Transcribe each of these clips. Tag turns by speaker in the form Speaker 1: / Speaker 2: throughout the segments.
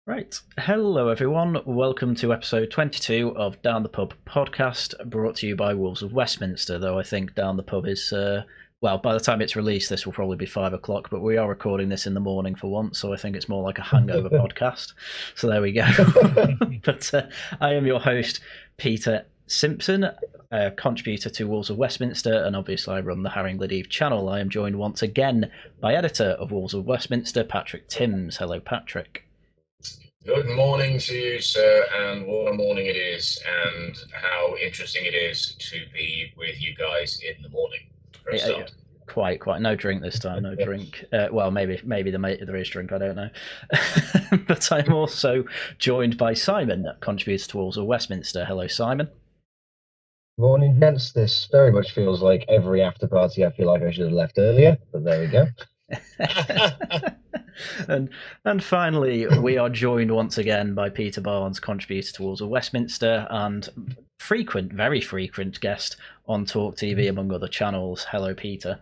Speaker 1: Right. Hello, everyone. Welcome to episode 22 of Down the Pub podcast, brought to you by Wolves of Westminster. Though I think Down the Pub is, well, by the time it's released, this will probably be 5 o'clock, but we are recording this in the morning for once, so I think it's more like a hangover podcast. So there we go. But I am your host, Peter Simpson, a contributor to Wolves of Westminster, and obviously I run the Haryan Gláeddyv channel. I am joined once again by editor of Wolves of Westminster, Patrick Timms. Hello, Patrick.
Speaker 2: Good morning to you, sir, and what a morning it is, and how interesting it is to be with you guys in the morning for a start.
Speaker 1: Quite. No drink this time. No drink. Well, maybe there is drink. I don't know. But I'm also joined by Simon, contributor to Wolves of Westminster. Hello, Simon.
Speaker 3: Morning, gents. This very much feels like every after party I feel like I should have left earlier, but there we go.
Speaker 1: And finally, we are joined once again by Peter Barnes, contributor to Wolves of Westminster and very frequent guest on Talk TV, among other channels. Hello, Peter.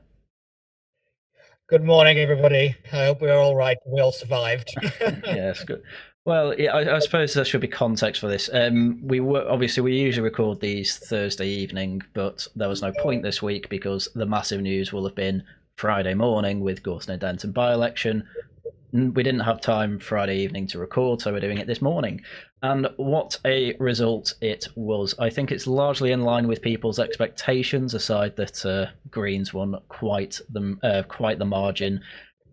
Speaker 4: Good morning, everybody. I hope we're all right. We all survived.
Speaker 1: Yes, good. Well, yeah, I suppose there should be context for this. We usually record these Thursday evening, but there was no point this week because the massive news will have been Friday morning with Gorton and Denton by-election. We didn't have time Friday evening to record, so we're doing it this morning. And what a result it was. I think it's largely in line with people's expectations, aside that Greens won quite the margin.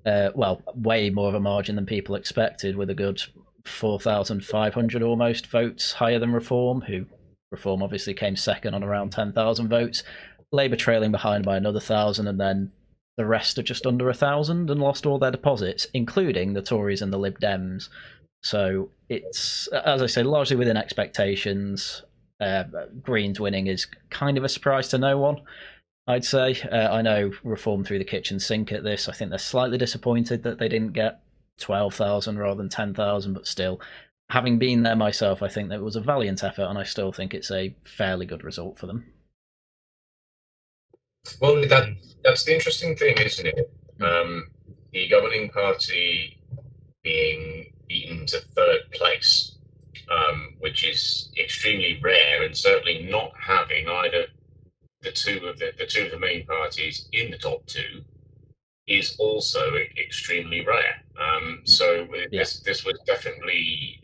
Speaker 1: Well, way more of a margin than people expected, with a good 4,500 almost votes higher than Reform, who Reform obviously came second on around 10,000 votes. Labour trailing behind by another 1,000, and then the rest are just under 1,000 and lost all their deposits, including the Tories and the Lib Dems. So it's, as I say, largely within expectations. Greens winning is kind of a surprise to no one, I'd say. I know Reform threw the kitchen sink at this. I think they're slightly disappointed that they didn't get 12,000 rather than 10,000, but still, having been there myself, I think that it was a valiant effort, and I still think it's a fairly good result for them.
Speaker 2: Well, that's the interesting thing, isn't it? The governing party being beaten to third place, which is extremely rare, and certainly not having either the two of the main parties in the top two is also extremely rare. So this was definitely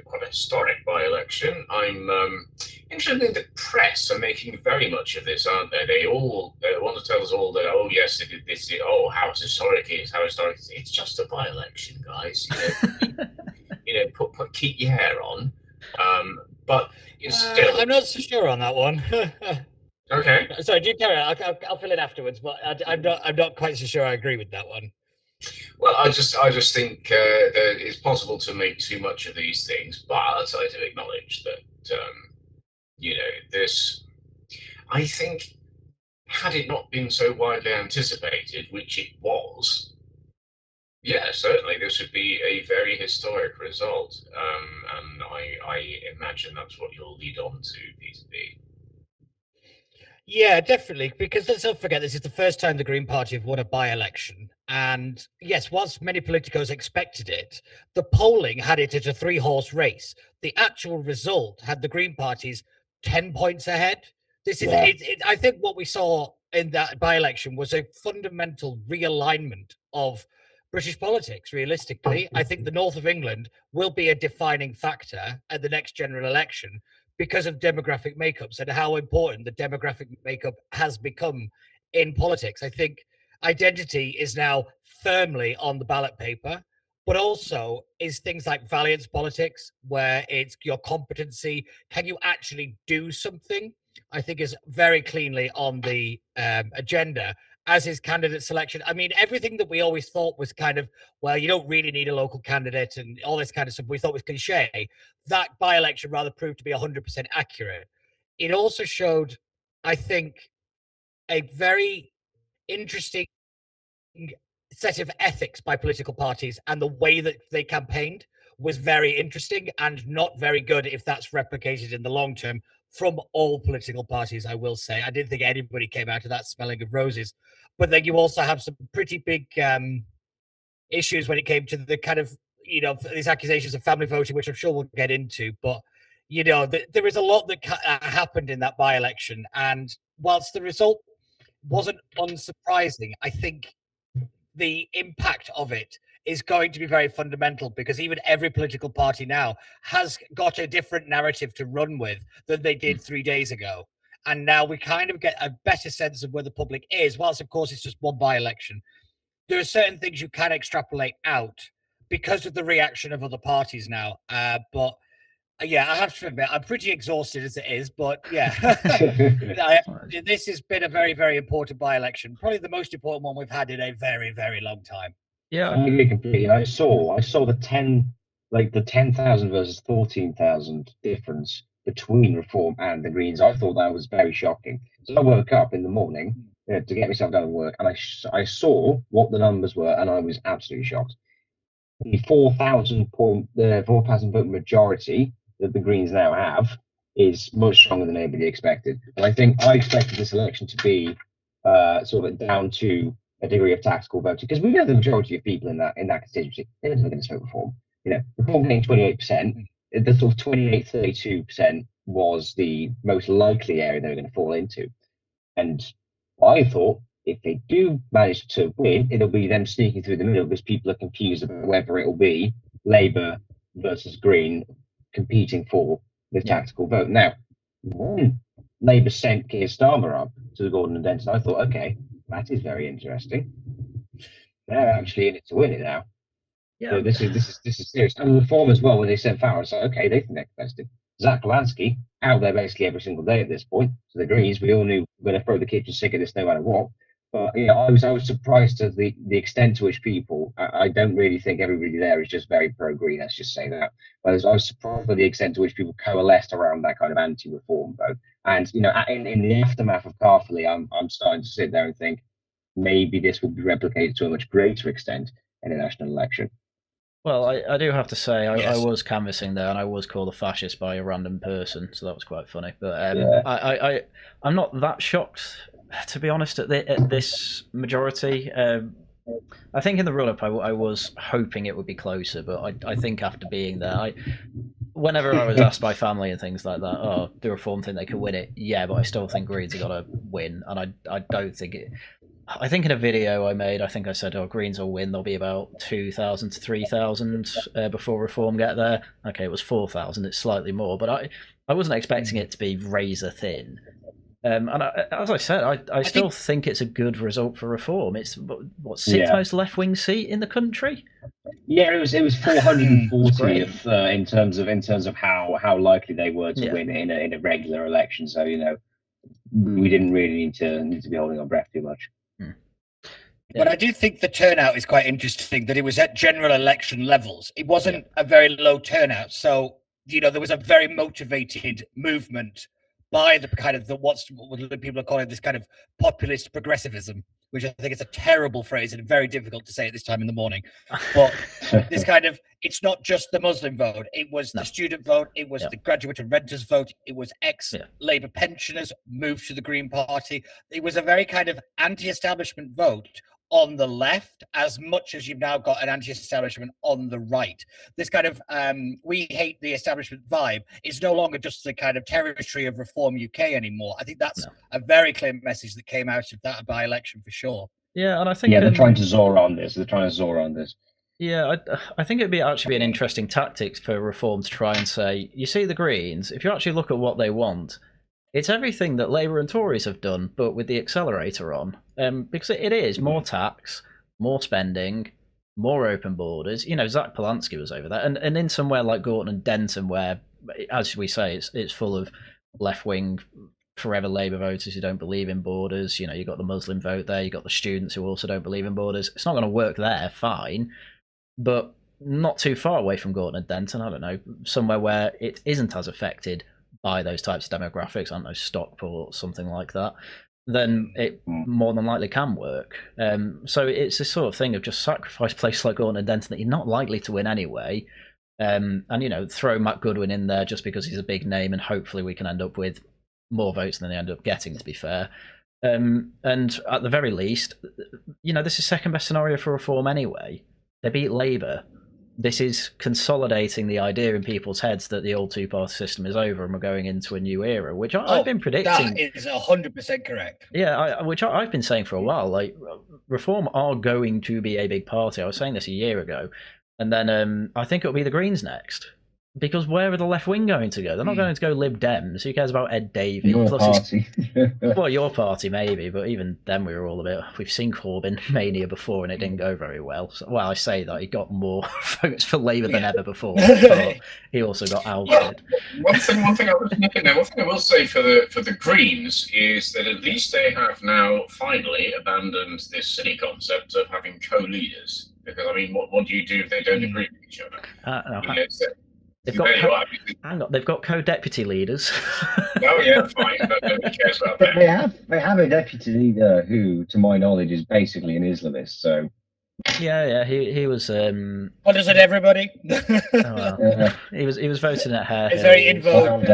Speaker 2: quite a historic by-election. I'm interested in the press are making very much of this, aren't they? They all want to tell us all that, oh yes, they did this, oh how historic it is, how historic it is. It's just a by-election, guys. Keep your hair on. But still,
Speaker 4: I'm not so sure on that one.
Speaker 2: Okay.
Speaker 4: Sorry, do you carry on? I'll fill in afterwards, but I'm not quite so sure I agree with that one.
Speaker 2: Well, I just think that it's possible to make too much of these things, but I do acknowledge that this. I think, had it not been so widely anticipated, which it was, yeah, certainly this would be a very historic result, and I imagine that's what you'll lead on to, Peter B.
Speaker 4: Yeah, definitely, because let's not forget this is the first time the Green Party have won a by-election. And yes, whilst many politicos expected it, the polling had it at a 3-horse race. The actual result had the Green Parties 10 points ahead. This is, I think what we saw in that by-election was a fundamental realignment of British politics, realistically. I think the north of England will be a defining factor at the next general election, because of demographic makeups and how important the demographic makeup has become in politics. I think identity is now firmly on the ballot paper, but also is things like valiance politics, where it's your competency. Can you actually do something? I think is very cleanly on the agenda, as is candidate selection. I mean, everything that we always thought was kind of, well, you don't really need a local candidate and all this kind of stuff we thought was cliche, that by-election rather proved to be 100% accurate. It also showed, I think, a very interesting set of ethics by political parties, and the way that they campaigned was very interesting and not very good if that's replicated in the long term from all political parties, I will say. I didn't think anybody came out of that smelling of roses. But then you also have some pretty big issues when it came to the kind of, these accusations of family voting, which I'm sure we'll get into. But there is a lot that happened in that by-election, and whilst the result wasn't unsurprising, I think the impact of it is going to be very fundamental, because even every political party now has got a different narrative to run with than they did 3 days ago. And now we kind of get a better sense of where the public is. Whilst, of course, it's just one by-election, there are certain things you can extrapolate out because of the reaction of other parties now. But yeah, I have to admit, I'm pretty exhausted as it is. But yeah, this has been a very, very important by-election. Probably the most important one we've had in a very, very long time.
Speaker 1: Yeah,
Speaker 3: I agree completely. I saw the 10,000 versus 14,000 difference between Reform and the Greens. I thought that was very shocking. So I woke up in the morning to get myself down to work, and I saw what the numbers were, and I was absolutely shocked. The 4,000 vote majority that the Greens now have is much stronger than anybody expected. And I expected this election to be sort of down to a degree of tactical voting, because we know the majority of people in that constituency, they're not going to vote Reform. Reform getting 28%, the sort of 28-32% was the most likely area they were going to fall into. And I thought if they do manage to win, it'll be them sneaking through the middle, because people are confused about whether it'll be Labour versus Green competing for the tactical vote. Now, when Labour sent Keir Starmer up to the Gorton and Denton, I thought, okay, that is very interesting. They're actually in it to win it now. Yeah, so this is serious. And Reform as well, when they sent Farrell, it's like, okay, they think they're contested. Zach Polanski out there basically every single day at this point. So the Greens, we all knew we're going to throw the kitchen sink at this no matter what. But I was surprised at the extent to which people. I don't really think everybody there is just very pro-Green. Let's just say that. But I was surprised by the extent to which people coalesced around that kind of anti-Reform vote. And in the aftermath of Carfley, I'm starting to sit there and think maybe this will be replicated to a much greater extent in a national election.
Speaker 1: Well, I do have to say, I was canvassing there, and I was called a fascist by a random person, so that was quite funny. But I'm not that shocked, to be honest, at this majority. I think in the run-up, I was hoping it would be closer, but I think after being there, whenever I was asked by family and things like that, oh, do Reform think they could win it? Yeah, but I still think Greens have got to win, and I don't think it... I think in a video I made, I think I said, Greens will win. There'll be about 2,000 to 3,000 before Reform get there. Okay, it was 4,000. It's slightly more, but I wasn't expecting it to be razor thin. And as I said, I still think it's a good result for Reform. It's sixth most left-wing seat in the country.
Speaker 3: Yeah, it was 440th in terms of how likely they were to win in a regular election. So we didn't really need to be holding our breath too much.
Speaker 4: But I do think the turnout is quite interesting, that it was at general election levels. It wasn't a very low turnout. So, there was a very motivated movement by the kind of what people are calling this kind of populist progressivism, which I think is a terrible phrase and very difficult to say at this time in the morning. But this kind of, it's not just the Muslim vote. It was the student vote. It was the graduate and renters vote. It was ex-Labour pensioners moved to the Green Party. It was a very kind of anti-establishment vote on the left, as much as you've now got an anti-establishment on the right. This kind of we hate the establishment vibe is no longer just the kind of territory of Reform UK anymore. I think that's a very clear message that came out of that by-election for sure.
Speaker 1: Yeah, and I think
Speaker 3: they're trying to Zora on this.
Speaker 1: Yeah, I think it'd actually be an interesting tactic for Reform to try and say, you see the Greens, if you actually look at what they want, it's everything that Labour and Tories have done, but with the accelerator on. Because it is more tax, more spending, more open borders. Zach Polanski was over that. And in somewhere like Gorton and Denton, where, as we say, it's full of left-wing, forever Labour voters who don't believe in borders. You've got the Muslim vote there. You've got the students who also don't believe in borders. It's not going to work there, fine. But not too far away from Gorton and Denton, I don't know, somewhere where it isn't as affected by those types of demographics, I don't know, Stockport, something like that, then it more than likely can work. So it's this sort of thing of just sacrifice places like Gorton and Denton that you're not likely to win anyway, and throw Matt Goodwin in there just because he's a big name, and hopefully we can end up with more votes than they end up getting, to be fair. And at the very least, this is second best scenario for Reform anyway. They beat Labour. this is consolidating the idea in people's heads that the old two-party system is over and we're going into a new era, which I've been predicting.
Speaker 4: That is 100% correct.
Speaker 1: Yeah, which I've been saying for a while. Like, Reform are going to be a big party. I was saying this a year ago, and then I think it'll be the Greens next. Because where are the left wing going to go? They're not going to go Lib Dems. Who cares about Ed Davey?
Speaker 3: Your party.
Speaker 1: Well, your party maybe, but even then we were all a bit. We've seen Corbyn mania before, and it didn't go very well. So, well, I say that he got more votes for Labour than ever before, but he also got ousted.
Speaker 2: One thing I was nipping there. One thing I will say for the Greens is that at least they have now finally abandoned this silly concept of having co-leaders. Because I mean, what do you do if they don't agree with each other?
Speaker 1: They've got co-deputy leaders.
Speaker 2: Oh yeah, fine. But nobody cares about that.
Speaker 3: They have a deputy leader who, to my knowledge, is basically an Islamist. So
Speaker 1: yeah, he was.
Speaker 4: What is it, everybody?
Speaker 1: He was voting at Haryan.
Speaker 4: It's very in vogue.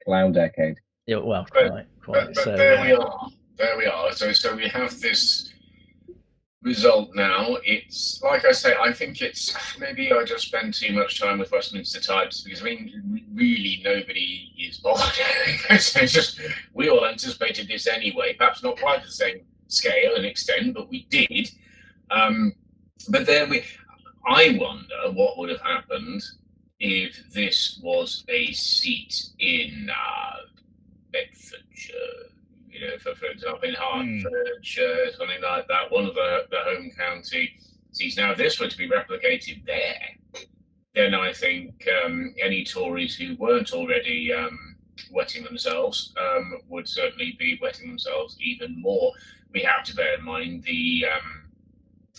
Speaker 3: Clown decade.
Speaker 1: Yeah, well,
Speaker 2: quite. But
Speaker 1: so,
Speaker 2: there we are. There we are. So we have this result now. It's like I say, I think it's maybe I just spend too much time with Westminster types because I mean really nobody is bothered. So it's just we all anticipated this anyway, perhaps not quite the same scale and extent, but we did. But then I wonder what would have happened if this was a seat in Bedfordshire. You know, for example, in Hertfordshire, something like that, one of the home county seats. Now, if this were to be replicated there, then I think any Tories who weren't already wetting themselves would certainly be wetting themselves even more. We have to bear in mind the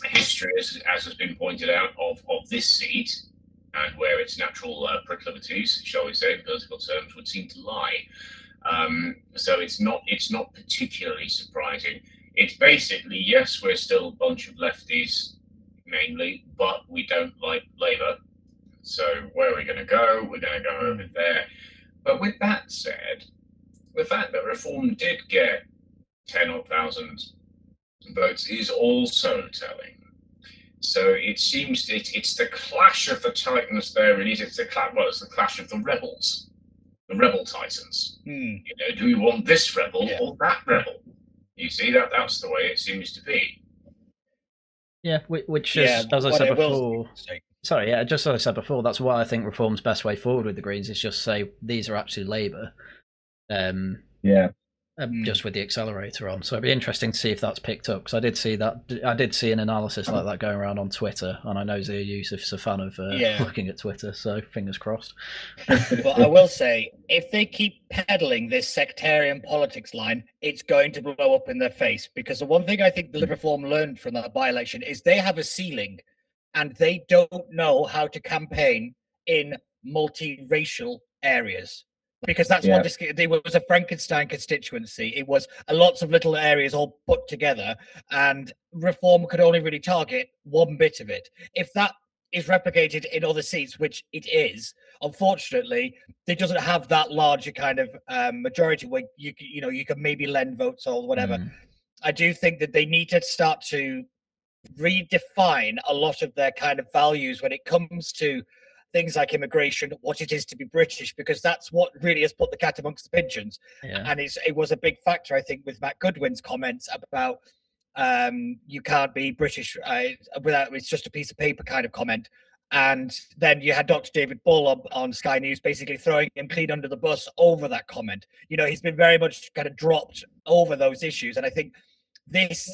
Speaker 2: history, as has been pointed out, of this seat and where its natural proclivities, shall we say, in political terms, would seem to lie. So it's not particularly surprising. It's basically, yes, we're still a bunch of lefties, mainly, but we don't like Labour. So where are we going to go? We're going to go over there. But with that said, the fact that Reform did get 10,000 votes is also telling. So it seems it's the clash of the titans there. Really, it's the clash of the rebels. The rebel titans. You know, do we want this rebel or that rebel? You see, that's the way it seems to be.
Speaker 1: Yeah, which is, as I said before. Sorry, yeah, just as I said before, that's why I think Reform's best way forward with the Greens is just say these are actually Labour. Just with the accelerator on. So it'd be interesting to see if that's picked up, because I did see an analysis like that going around on Twitter, and I know Zia Yusuf's a fan of looking at Twitter, so fingers crossed.
Speaker 4: But I will say, if they keep peddling this sectarian politics line, it's going to blow up in their face, because the one thing I think the Reform learned from that by-election is they have a ceiling, and they don't know how to campaign in multiracial areas. Because that's what it was, a Frankenstein constituency. It was lots of little areas all put together, and Reform could only really target one bit of it. If that is replicated in other seats, which it is, unfortunately, it doesn't have that large a kind of majority where you can maybe lend votes or whatever. I do think that they need to start to redefine a lot of their kind of values when it comes to things like immigration, what it is to be British, because that's what really has put the cat amongst the pigeons. And it was a big factor, I think, with Matt Goodwin's comments about you can't be British without, it's just a piece of paper kind of comment. And then you had Dr. David Bull on Sky News basically throwing him clean under the bus over that comment. You know, he's been very much kind of dropped over those issues. And I think this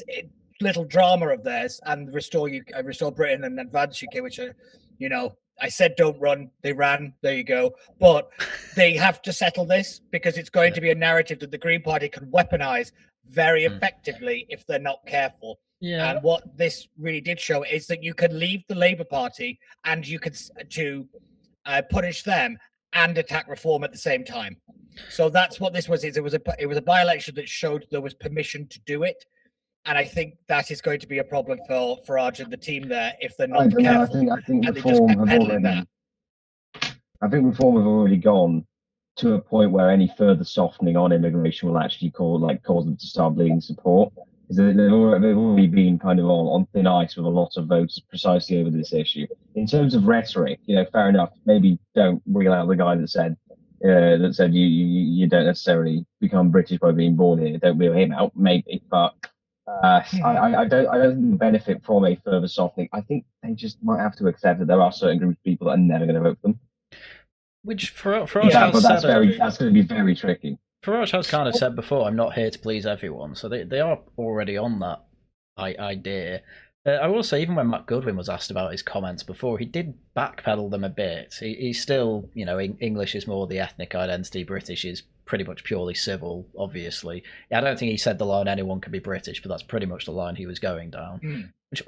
Speaker 4: little drama of theirs and Restore Britain and Advance UK, which are, you know, I said don't run, they ran, there you go. But they have to settle this, because it's going to be a narrative that the Green Party can weaponize very effectively if they're not careful. And what this really did show is that you can leave the Labour Party and you can punish them and attack Reform at the same time. So that's what this was. It was a by-election that showed there was permission to do it. And I think that is going to be a problem for Farage and the team there if they're not careful.
Speaker 3: I think Reform have already gone to a point where any further softening on immigration will actually cause them to start bleeding support. is that they've already been kind of on thin ice with a lot of voters precisely over this issue. In terms of rhetoric, fair enough. Maybe don't reel out the guy that said you don't necessarily become British by being born here. Don't reel him out, maybe. But I don't think the benefit from a further softening. I think they just might have to accept that there are certain groups of people that are never going to vote for them.
Speaker 1: Which Farage
Speaker 3: but
Speaker 1: has
Speaker 3: that's going to be very tricky.
Speaker 1: Farage has kind of said before, I'm not here to please everyone, so they are already on that idea. I will say, even when Matt Goodwin was asked about his comments before, he did backpedal them a bit. He's still, English is more the ethnic identity, British is pretty much purely civil, obviously. I don't think he said the line, anyone can be British, but that's pretty much the line he was going down. Which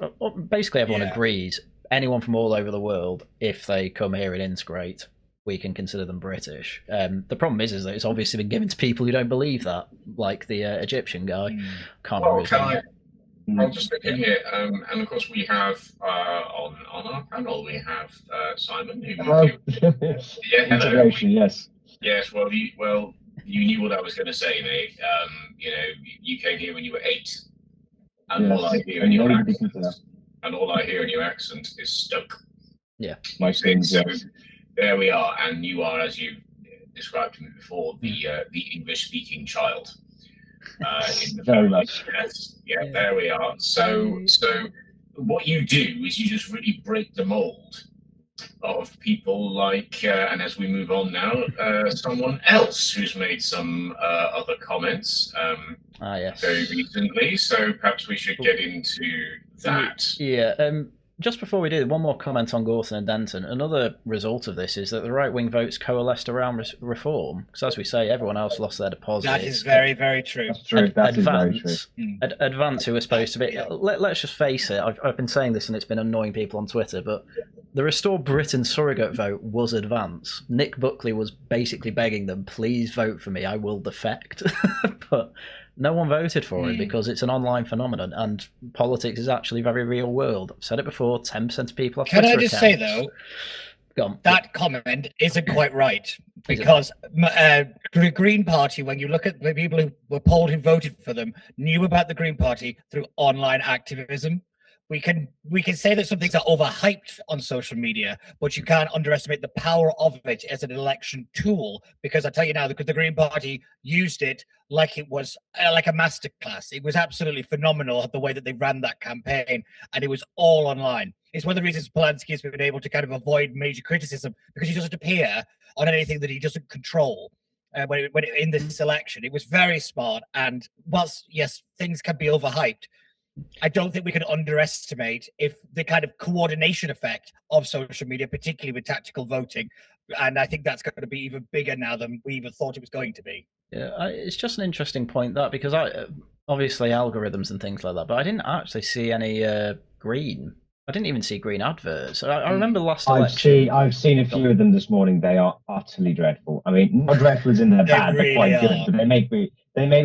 Speaker 1: basically everyone agrees, anyone from all over the world, if they come here and integrate, we can consider them British. The problem is that it's obviously been given to people who don't believe that, like the Egyptian guy. Can't remember his name.
Speaker 2: I'll just look in here, and of course we have on our panel we have Simon. Hello.
Speaker 3: Yes.
Speaker 2: Yes. Well, you knew what I was going to say, mate. You came here when you were 8, and all I hear in your accent, is Stoke.
Speaker 1: Yeah,
Speaker 3: my sins.
Speaker 2: So there we are, and you are, as you described to me before, the English-speaking child.
Speaker 3: Very much.
Speaker 2: Yeah, there we are. So what you do is you just really break the mold of people like, and as we move on now, someone else who's made some other comments
Speaker 1: yes.
Speaker 2: very recently. So perhaps we should get into that.
Speaker 1: Yeah. Just before we do, one more comment on Gorton and Denton. Another result of this is that the right-wing votes coalesced around reform, because as we say, everyone else lost their deposits.
Speaker 4: That is very, very true.
Speaker 3: That's true. That is very true.
Speaker 1: Advance, who were supposed to be... Let's just face it, I've been saying this and it's been annoying people on Twitter, but the Restore Britain surrogate vote was Advance. Nick Buckley was basically begging them, please vote for me, I will defect. But no one voted for it because it's an online phenomenon and politics is actually very real world. I've said it before, 10% of people have Twitter
Speaker 4: accounts. Can I just say, though, that comment isn't quite right, because the Green Party, when you look at the people who were polled who voted for them, knew about the Green Party through online activism. We can say that some things are overhyped on social media, but you can't underestimate the power of it as an election tool. Because I tell you now, the Green Party used it like it was like a masterclass. It was absolutely phenomenal the way that they ran that campaign, and it was all online. It's one of the reasons Polanski has been able to kind of avoid major criticism, because he doesn't appear on anything that he doesn't control. In this election, it was very smart. And whilst yes, things can be overhyped, I don't think we can underestimate if the kind of coordination effect of social media, particularly with tactical voting. And I think that's going to be even bigger now than we even thought it was going to be.
Speaker 1: Yeah, it's just an interesting point, that, because obviously algorithms and things like that, but I didn't actually see any green. I didn't even see green adverts. I remember last election.
Speaker 3: I've seen a few of them this morning. They are utterly dreadful. I mean, not dreadful as in they're bad, they're quite good, but they make me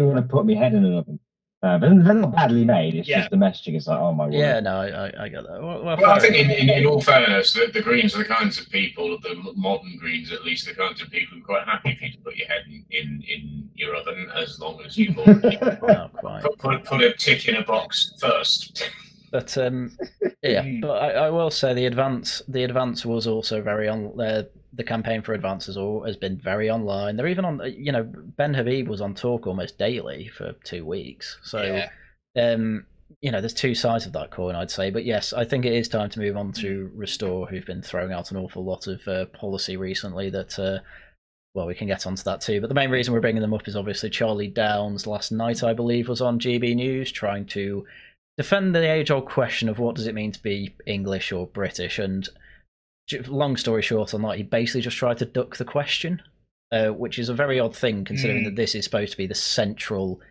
Speaker 3: want to put my head in an oven. But they're not badly made. It's just the messaging is like, oh my word.
Speaker 1: Yeah, no, I get that. Well,
Speaker 2: I think in all fairness, the Greens are the kinds of people, the modern Greens at least, the kinds of people who are quite happy for you to put your head in your oven, as long as you've already put a tick in a box first.
Speaker 1: But but I will say the advance was also very on. The campaign for Advance has been very online. They're even on. Ben Habib was on Talk almost daily for 2 weeks. So, there's two sides of that coin, I'd say. But yes, I think it is time to move on to Restore, who've been throwing out an awful lot of policy recently. That we can get onto that too. But the main reason we're bringing them up is obviously Charlie Downs last night, I believe, was on GB News trying to defend the age-old question of what does it mean to be English or British. And long story short on that, he basically just tried to duck the question, which is a very odd thing considering that this is supposed to be the central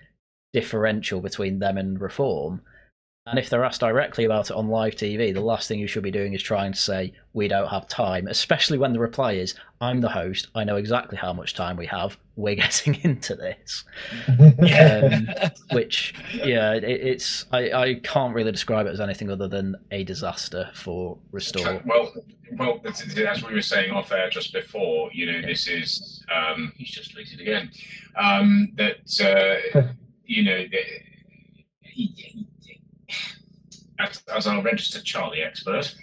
Speaker 1: differential between them and Reform. And if they're asked directly about it on live TV, the last thing you should be doing is trying to say, we don't have time, especially when the reply is, I'm the host, I know exactly how much time we have, we're getting into this. Which, it's I can't really describe it as anything other than a disaster for Restore.
Speaker 2: Well, as we were saying off air just before, this is, he's just tweeted again, as our registered Charlie expert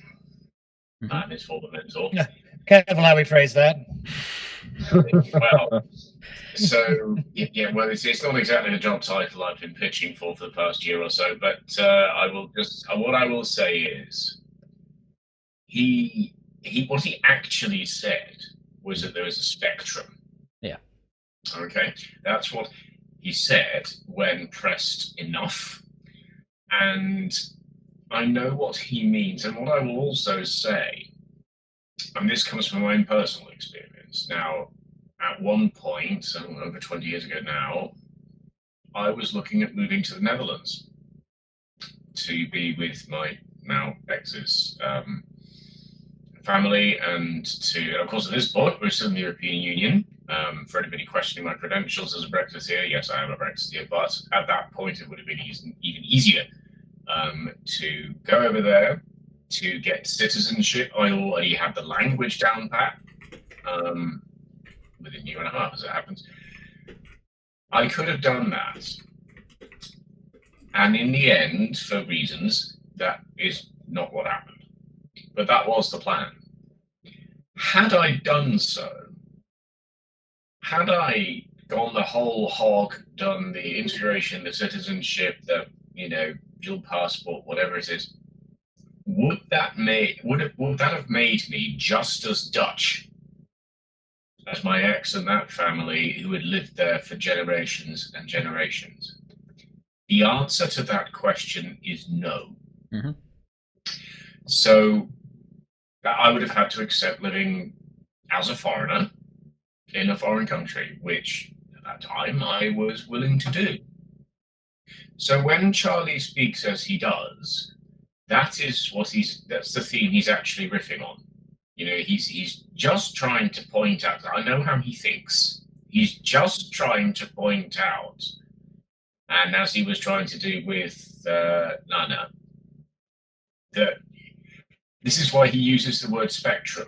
Speaker 2: and his former mentor.
Speaker 4: Yeah. Careful how we phrase that.
Speaker 2: Well, so yeah, well, it's not exactly the job title I've been pitching for the past year or so, but what I will say is what he actually said was that there is a spectrum.
Speaker 1: Yeah.
Speaker 2: Okay, that's what he said when pressed enough, and I know what he means. And what I will also say, and this comes from my own personal experience. Now, at one point, over 20 years ago now, I was looking at moving to the Netherlands to be with my now ex's family, and of course, at this point, we're still in the European Union. For anybody questioning my credentials as a Brexiteer, yes, I am a Brexiteer, but at that point, it would have been even easier to go over there to get citizenship. I already had the language down pat within a year and a half, as it happens. I could have done that, and in the end, for reasons, that is not what happened. But that was the plan. Had I done so, had I gone the whole hog, done the integration, the citizenship, the dual passport, whatever it is, would that have made me just as Dutch as my ex and that family who had lived there for generations and generations? The answer to that question is no.
Speaker 1: Mm-hmm.
Speaker 2: So I would have had to accept living as a foreigner in a foreign country, which at that time I was willing to do. So when Charlie speaks as he does, that's the theme he's actually riffing on. He's just trying to point out, I know how he thinks. He's just trying to point out, and as he was trying to do with Nana, that this is why he uses the word spectrum.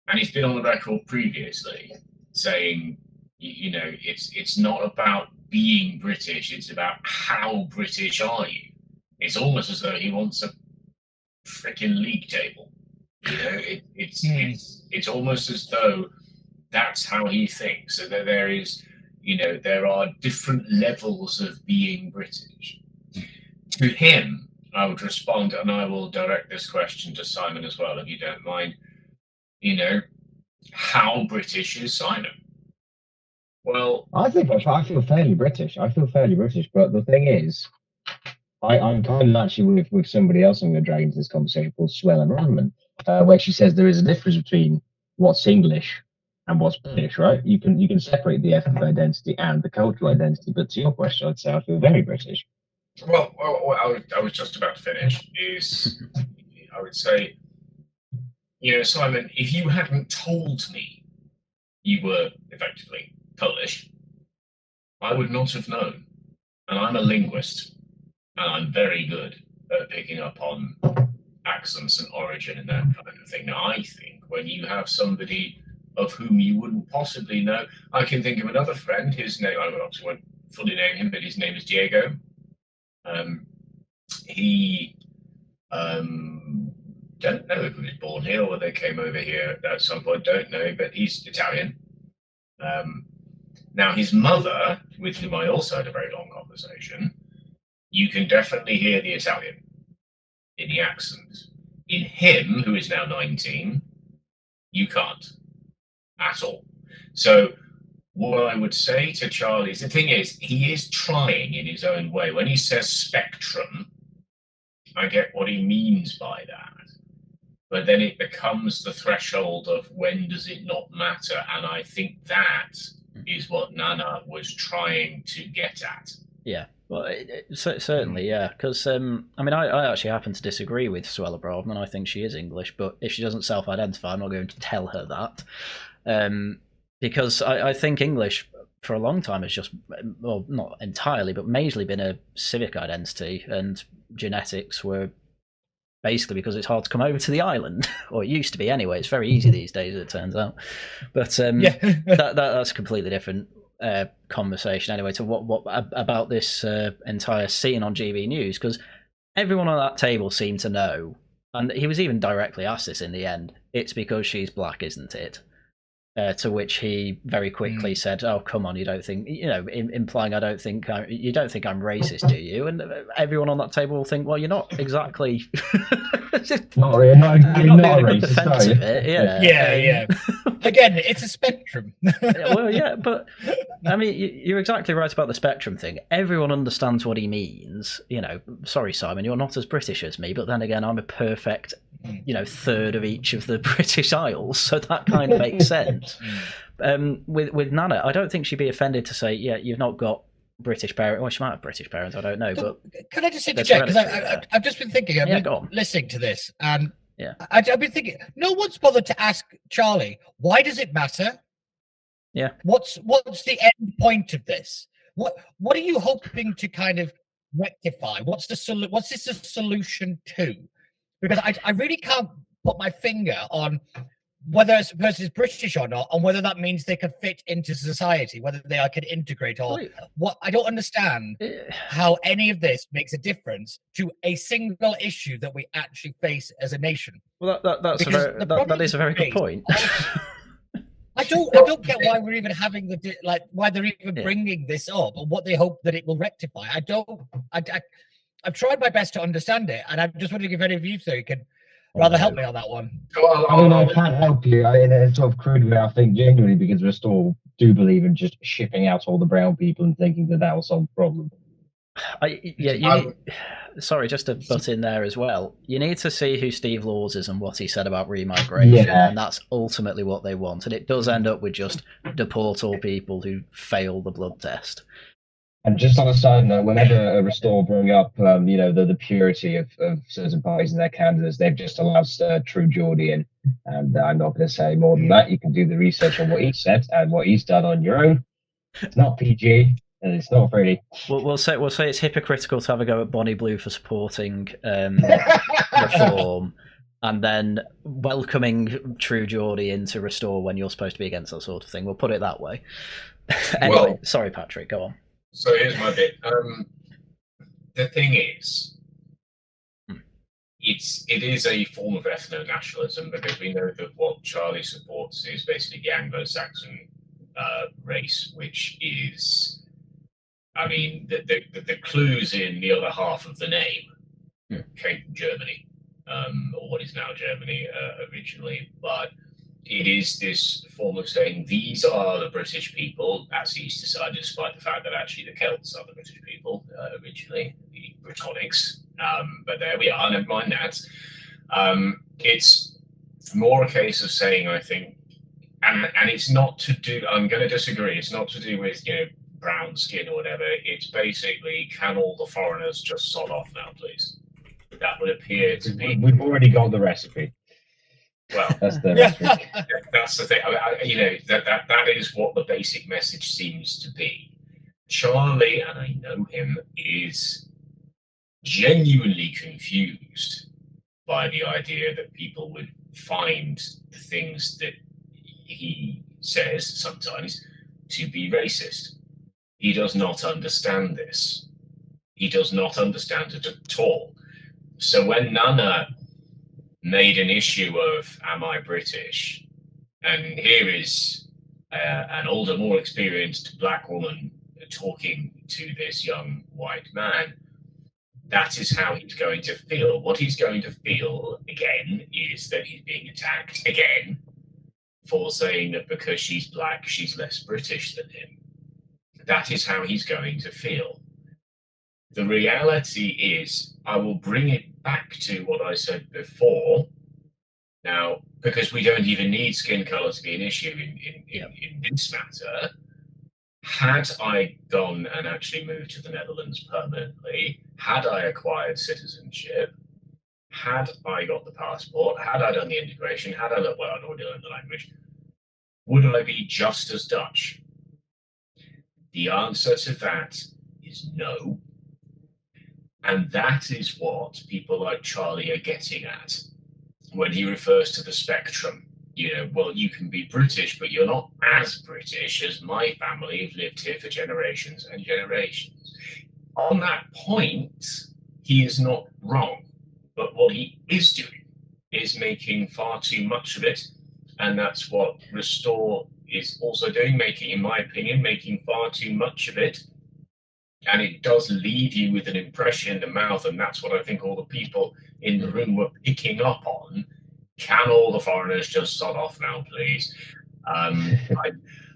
Speaker 2: And he's been on the record previously saying, it's not about being British, it's about how British are you. It's almost as though he wants a freaking league table. It's almost as though that's how he thinks. So there is, there are different levels of being British. To him, I would respond, and I will direct this question to Simon as well, if you don't mind. How British is Simon? Well,
Speaker 3: I feel fairly British. But the thing is, I'm kind of actually with somebody else I'm going to drag into this conversation called Swellen Rahman, where she says there is a difference between what's English and what's British, right? You can separate the ethnic identity and the cultural identity, but to your question, I'd say I feel very British.
Speaker 2: Well, I was just about to finish. I would say, Simon, if you hadn't told me you were effectively Polish, I would not have known. And I'm a linguist, and I'm very good at picking up on accents and origin and that kind of thing. Now, I think when you have somebody of whom you wouldn't possibly know, I can think of another friend. His name, I won't fully name him, but his name is Diego. He don't know if he was born here or whether they came over here at some point, don't know, but he's Italian. Now, his mother, with whom I also had a very long conversation, you can definitely hear the Italian in the accent. In him, who is now 19, you can't at all. So what I would say to Charlie is, the thing is, he is trying in his own way. When he says spectrum, I get what he means by that. But then it becomes the threshold of when does it not matter? And I think that is what Nana was trying to get at.
Speaker 1: Yeah, well, certainly, yeah. Because, I actually happen to disagree with Suella Braverman. I think she is English, but if she doesn't self-identify, I'm not going to tell her that. Because I think English, for a long time, has just, well, not entirely, but majorly been a civic identity, and genetics were basically because it's hard to come over to the island, or it used to be anyway. It's very easy these days, it turns out. But that's completely different. conversation anyway to what about this entire scene on GB News, because everyone on that table seemed to know, and he was even directly asked this in the end. It's because she's black, isn't it? To which he very quickly said, "Oh, come on, you don't think, implying you don't think I'm racist, do you?" And everyone on that table will think, "Well, you're not exactly
Speaker 3: not really, not
Speaker 1: being
Speaker 3: racist,
Speaker 1: defense of it."
Speaker 4: Yeah. Again, it's a spectrum.
Speaker 1: Well, yeah, but I mean, you're exactly right about the spectrum thing. Everyone understands what he means. Sorry, Simon, you're not as British as me, but then again, I'm a perfect, third of each of the British Isles, so that kind of makes sense. With Nana, I don't think she'd be offended to say, "Yeah, you've not got British parents." Well, she might have British parents, I don't know. But
Speaker 4: can I just interject? Because I've just been thinking, I've been listening to this, and I've been thinking, no one's bothered to ask Charlie, why does it matter?
Speaker 1: Yeah.
Speaker 4: What's the end point of this? What are you hoping to kind of rectify? What's this a solution to? Because I really can't put my finger on whether a person is British or not, and whether that means they can fit into society, whether they can integrate, or what. I don't understand how any of this makes a difference to a single issue that we actually face as a nation.
Speaker 1: Well, that is a very good point.
Speaker 4: I don't get why we're even having why they're even bringing this up, and what they hope that it will rectify. I've tried my best to understand it, and I'm just wondering if any of you three can rather help me on that one.
Speaker 3: Well, I can't help you in a sort of crude way, I think, genuinely, because Restore do believe in just shipping out all the brown people and thinking that will solve the problem.
Speaker 1: Sorry, just to butt in there as well. You need to see who Steve Laws is and what he said about remigration, and that's ultimately what they want. And it does end up with just deport all people who fail the blood test.
Speaker 3: And just on a side note, whenever a Restore bring up, the purity of certain parties and their candidates, they've just allowed True Geordie in. And I'm not going to say more than that. You can do the research on what he said and what he's done on your own. It's not PG, and it's not really.
Speaker 1: We'll say it's hypocritical to have a go at Bonnie Blue for supporting reform, and then welcoming True Geordie into Restore when you're supposed to be against that sort of thing. We'll put it that way. Anyway, sorry, Patrick, go on.
Speaker 2: So here's my bit. The thing is, it is a form of ethno-nationalism, because we know that what Charlie supports is basically the Anglo-Saxon race, which is, I mean, the clues in the other half of the name came from Germany, or what is now Germany originally, but it is this form of saying these are the British people, as he's decided, despite the fact that actually the Celts are the British people originally, the Brittonics. But there we are, never mind that. It's more a case of saying, I think, and it's not to do, I'm going to disagree, it's not to do with, brown skin or whatever. It's basically, can all the foreigners just sod off now, please? That would appear to be...
Speaker 3: We've already got the recipe.
Speaker 2: Well,
Speaker 3: that's the recipe.
Speaker 2: That's the thing. That is what the basic message seems to be. Charlie, and I know him, is genuinely confused by the idea that people would find the things that he says sometimes to be racist. He does not understand this. He does not understand it at all. So when Nana made an issue of, am I British? And here is an older, more experienced black woman talking to this young white man. That is how he's going to feel. What he's going to feel, again, is that he's being attacked again for saying that because she's black, she's less British than him. That is how he's going to feel. The reality is, I will bring it back to what I said before. Now, because we don't even need skin colour to be an issue in this matter, had I gone and actually moved to the Netherlands permanently, had I acquired citizenship, had I got the passport, had I done the integration, had I learned, well, I'd already learned the language, would I be just as Dutch? The answer to that is no. And that is what people like Charlie are getting at when he refers to the spectrum. well, you can be British, but you're not as British as my family who've lived here for generations and generations. On that point, he is not wrong. But what he is doing is making far too much of it. And that's what Restore is also doing, in my opinion, making far too much of it. And it does leave you with an impression in the mouth, and that's what I think all the people in the room were picking up on. Can all the foreigners just sod off now, please?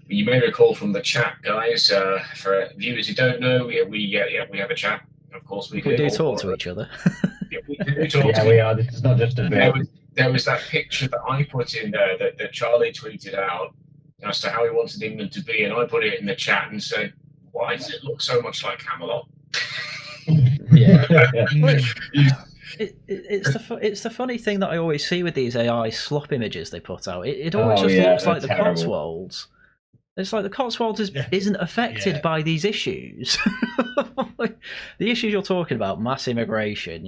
Speaker 2: You may recall from the chat, guys, for viewers who don't know, we have a chat. Of course, we
Speaker 1: do talk to each other.
Speaker 2: We do talk
Speaker 3: Yeah, we are. This is not just a bit.
Speaker 2: There was that picture that I put in there that Charlie tweeted out as to how he wanted England to be, and I put it in the chat and said, why does it look so much like Camelot?
Speaker 1: Yeah. It's the funny thing that I always see with these AI slop images they put out. It always looks like the
Speaker 3: terrible.
Speaker 1: Cotswolds. It's like the Cotswolds isn't affected by these issues. The issues you're talking about, mass immigration,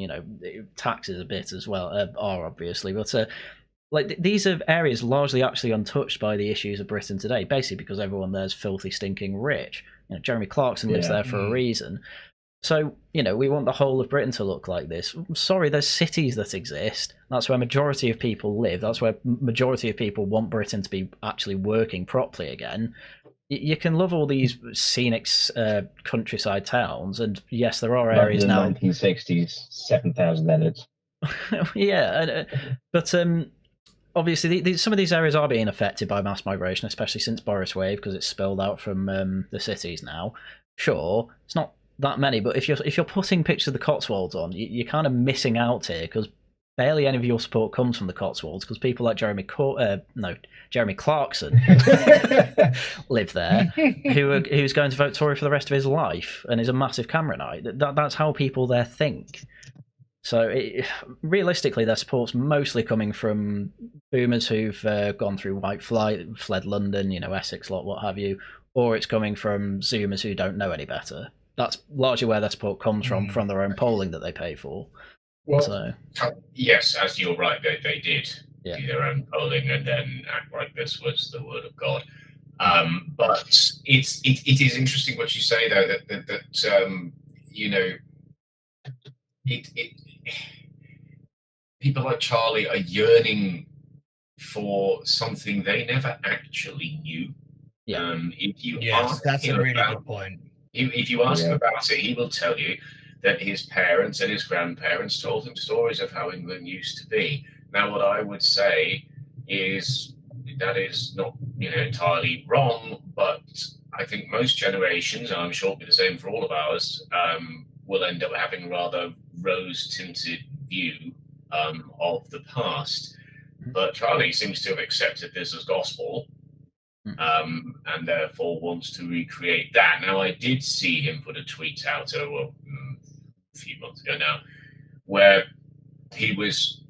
Speaker 1: taxes a bit as well, are obviously, but these are areas largely actually untouched by the issues of Britain today, basically because everyone there's filthy, stinking rich. Jeremy Clarkson lives there for a reason. So, we want the whole of Britain to look like this. Sorry, there's cities that exist. That's where majority of people live. That's where majority of people want Britain to be actually working properly again. You can love all these scenic countryside towns, and yes, there are areas now.
Speaker 3: 1960s, 7,000 edits.
Speaker 1: Yeah, but obviously some of these areas are being affected by mass migration, especially since Boris Wave, because it's spilled out from the cities now. Sure, it's not that many, but if you're putting pictures of the Cotswolds on, you're kind of missing out here, because barely any of your support comes from the Cotswolds, because people like Jeremy Clarkson live there, who's going to vote Tory for the rest of his life and is a massive Cameronite. That's how people there think. So realistically, their support's mostly coming from boomers who've gone through white flight, fled London, Essex lot, what have you, or it's coming from Zoomers who don't know any better. That's largely where their support comes from their own polling that they pay for.
Speaker 2: Well, yes, as you're right, they did do their own polling and then act like this was the word of God. But it is interesting what you say, though, that people like Charlie are yearning for something they never actually knew.
Speaker 4: That's a really good point.
Speaker 2: If you ask him about it, he will tell you that his parents and his grandparents told him stories of how England used to be. Now, what I would say is that is not entirely wrong, but I think most generations, and I'm sure it'll be the same for all of ours, will end up having a rather rose-tinted view of the past. But Charlie seems to have accepted this as gospel. And therefore wants to recreate that. Now, I did see him put a tweet out a few months ago now, where he was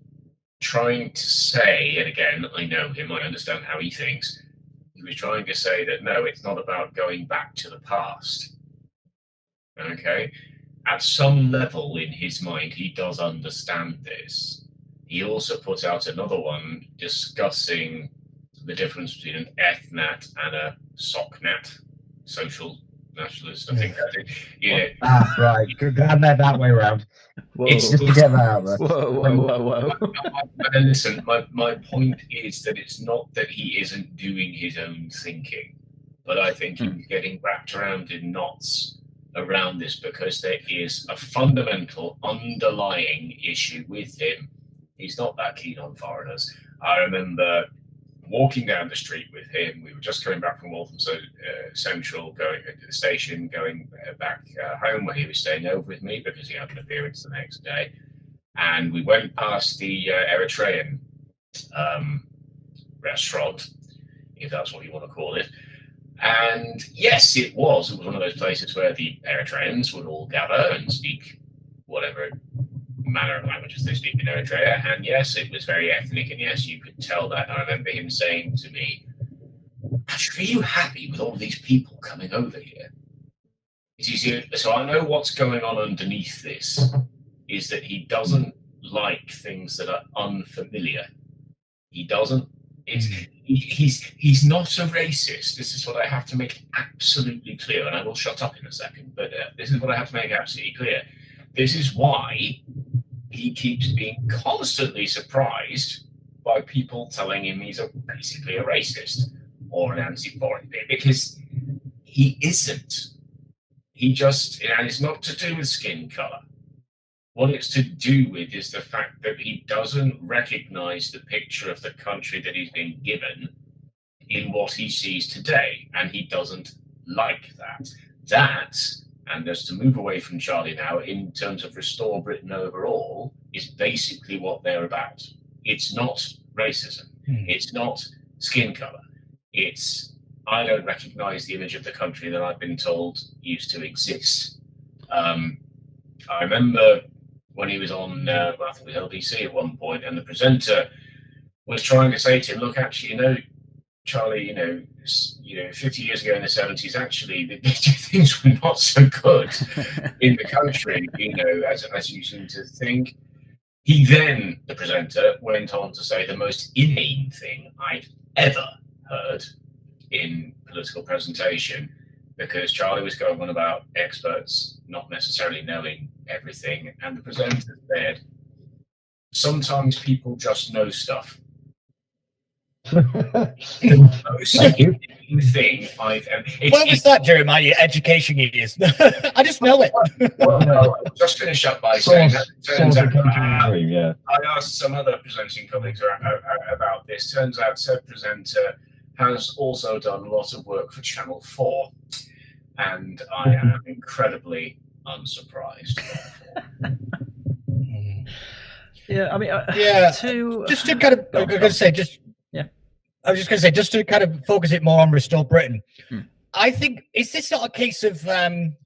Speaker 2: trying to say, and again, I know him, I understand how he thinks, he was trying to say that, no, it's not about going back to the past. Okay? At some level in his mind, he does understand this. He also put out another one discussing the difference between an ethnat and a socknat, social nationalist. I think that's it.
Speaker 3: Right. Good. Glad that way around. It's just to get that out there.
Speaker 1: Whoa.
Speaker 2: But listen, my point is that it's not that he isn't doing his own thinking, but I think he's getting wrapped around in knots around this because there is a fundamental underlying issue with him. He's not that keen on foreigners. I remember walking down the street with him. We were just coming back from Waltham Central, going to the station, going back home where he was staying over with me because he had an appearance the next day. And we went past the Eritrean restaurant, if that's what you want to call it. And yes, it was one of those places where the Eritreans would all gather and speak whatever manner of languages they speak in Eritrea, and yes, it was very ethnic, and yes, you could tell that. And I remember him saying to me, "Are you happy with all these people coming over here?" So I know what's going on underneath this is that he doesn't like things that are unfamiliar. He doesn't He's not a racist. This is what I have to make absolutely clear, and I will shut up in a second. But this is what I have to make absolutely clear. This is why he keeps being constantly surprised by people telling him he's basically a racist or an anti-foreign, because he isn't. He just, and it's not to do with skin color. What it's to do with is the fact that he doesn't recognize the picture of the country that he's been given in what he sees today, and he doesn't like that. That, and just to move away from Charlie now, in terms of Restore Britain overall, is basically what they're about. It's not racism. It's not skin color. It's, I don't recognize the image of the country that I've been told used to exist. I remember when he was on, I think it was LBC at one point, and the presenter was trying to say to him, look, actually, Charlie, 50 years ago in the 70s, actually, things were not so good in the country, as you seem to think. He then, the presenter, went on to say the most inane thing I've ever heard in political presentation, because Charlie was going on about experts not necessarily knowing everything, and the presenter said, sometimes people just know stuff. The most thing I've ever...
Speaker 4: What was that, Jeremiah, your education years? I just know it.
Speaker 2: Well, no, I'll just finish up by saying that it turns out,
Speaker 3: yeah.
Speaker 2: I asked some other presenting colleagues about this. Turns out said presenter has also done a lot of work for Channel 4, and I am incredibly unsurprised.
Speaker 1: Yeah, I mean,
Speaker 4: just to kind of, I was just going to say, just to kind of focus it more on Restore Britain. I think, is this not a case of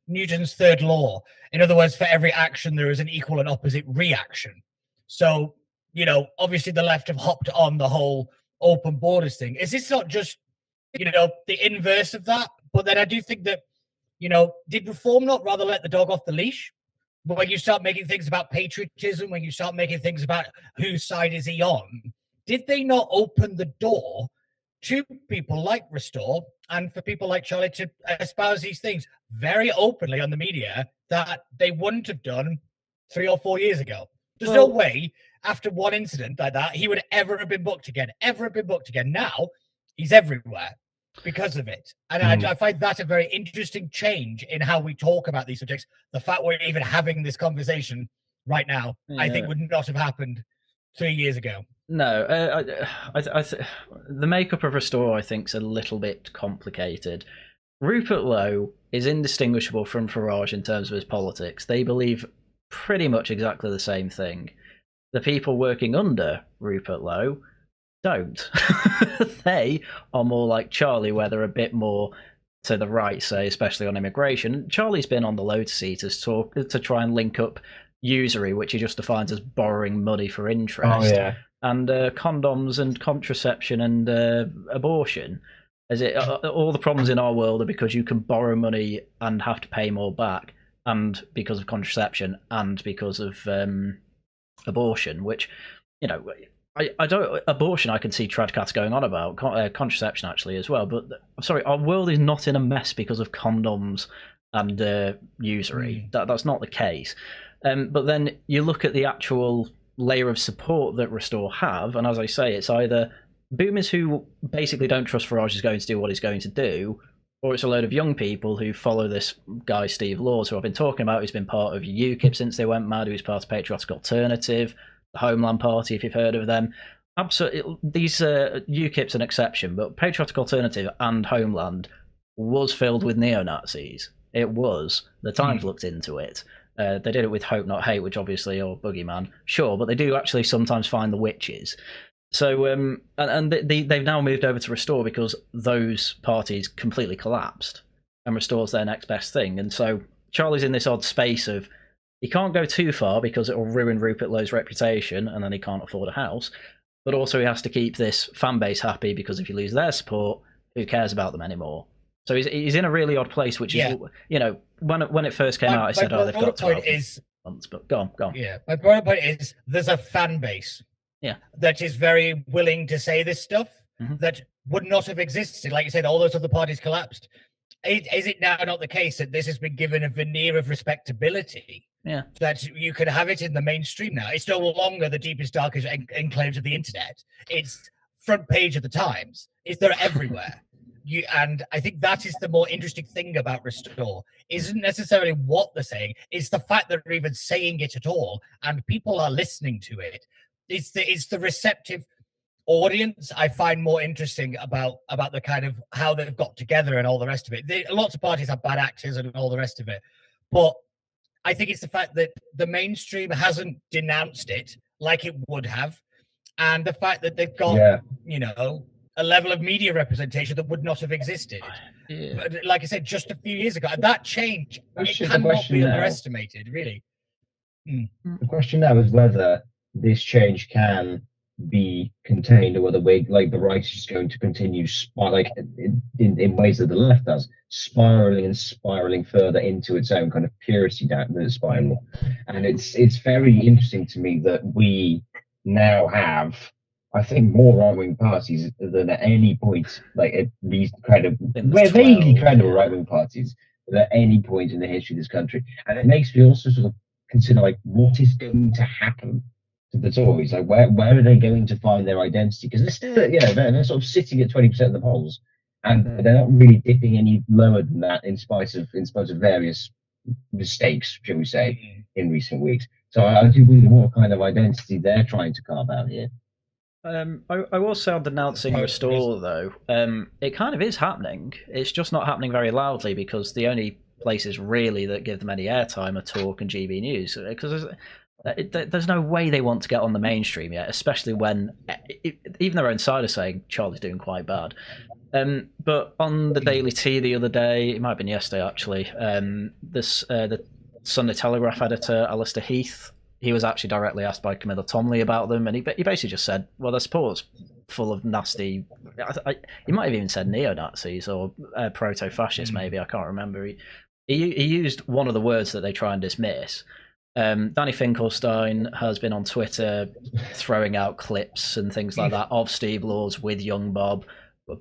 Speaker 4: Newton's third law? In other words, for every action, there is an equal and opposite reaction. So, obviously the left have hopped on the whole open borders thing. Is this not just, the inverse of that? But then I do think that, did Reform not rather let the dog off the leash? But when you start making things about patriotism, when you start making things about whose side is he on, did they not open the door to people like Restore and for people like Charlie to espouse these things very openly on the media that they wouldn't have done 3 or 4 years ago? There's no way after one incident like that he would ever have been booked again. Now he's everywhere because of it. And I find that a very interesting change in how we talk about these subjects. The fact we're even having this conversation right now, I think would not have happened 3 years ago.
Speaker 1: No, the makeup of Restore, I think, is a little bit complicated. Rupert Lowe is indistinguishable from Farage in terms of his politics. They believe pretty much exactly the same thing. The people working under Rupert Lowe don't. They are more like Charlie, where they're a bit more to the right, say, especially on immigration. Charlie's been on the load seat to try and link up usury, which he just defines as borrowing money for interest. And condoms and contraception and abortion. All the problems in our world are because you can borrow money and have to pay more back, and because of contraception and because of abortion, which, I don't... Abortion I can see Tradcats going on about, contraception actually as well, but I'm sorry, our world is not in a mess because of condoms and usury. That's not the case. But then you look at the actual layer of support that Restore have, and as I say, it's either boomers who basically don't trust Farage is going to do what he's going to do, or it's a load of young people who follow this guy Steve Laws, who I've been talking about, who's been part of UKIP since they went mad, who's part of Patriotic Alternative, the Homeland Party, if you've heard of them. Absolutely, these UKIP's an exception, but Patriotic Alternative and Homeland was filled with neo-Nazis. It was. The Times looked into it. They did it with Hope Not Hate, which obviously, or Boogeyman, sure, but they do actually sometimes find the witches. So, they've now moved over to Restore because those parties completely collapsed, and Restore's their next best thing. And so Charlie's in this odd space of, he can't go too far because it will ruin Rupert Lowe's reputation, and then he can't afford a house. But also he has to keep this fan base happy, because if you lose their support, who cares about them anymore? So he's in a really odd place, which is, when it first came out, I said, they've got 12 months, but go on.
Speaker 4: Yeah, my broader point is there's a fan base that is very willing to say this stuff. that would not have existed. Like you said, all those other parties collapsed. Is it now not the case that this has been given a veneer of respectability?
Speaker 1: Yeah.
Speaker 4: That you can have it in the mainstream now. It's no longer the deepest, darkest enclaves of the internet. It's front page of the Times. They're everywhere. And I think that is the more interesting thing about Restore. Isn't necessarily what they're saying. It's the fact that they're even saying it at all, and people are listening to it. It's the receptive audience I find more interesting about the kind of how they've got together and all the rest of it. Lots of parties have bad actors and all the rest of it, but I think it's the fact that the mainstream hasn't denounced it like it would have, and the fact that they've got a level of media representation that would not have existed. But like I said, just a few years ago, and that change it cannot be underestimated, really.
Speaker 3: The question now is whether this change can be contained, or whether the right is just going to continue in ways that the left does, spiraling further into its own kind of purity down the spiral. And it's very interesting to me that we now have, I think, more right-wing parties than at any point, at these vaguely credible right-wing parties than at any point in the history of this country. And it makes me also sort of consider what is going to happen to the Tories. Where are they going to find their identity? Because they're still, they're sort of sitting at 20% of the polls, and they're not really dipping any lower than that in spite of various mistakes, shall we say, in recent weeks. So I do wonder what kind of identity they're trying to carve out here.
Speaker 1: I will say on denouncing Restore, though, it kind of is happening. It's just not happening very loudly, because the only places really that give them any airtime are Talk and GB News, because there's no way they want to get on the mainstream yet, especially when even their own side is saying Charlie's doing quite bad. But on the Daily Tea the other day, it might have been yesterday actually, the Sunday Telegraph editor Alistair Heath, he was actually directly asked by Camilla Tomley about them, and he basically just said, well, their support's full of nasty, he might have even said neo-Nazis or proto-fascists, maybe, I can't remember. He used one of the words that they try and dismiss. Danny Finkelstein has been on Twitter throwing out clips and things like that of Steve Lords with Young Bob,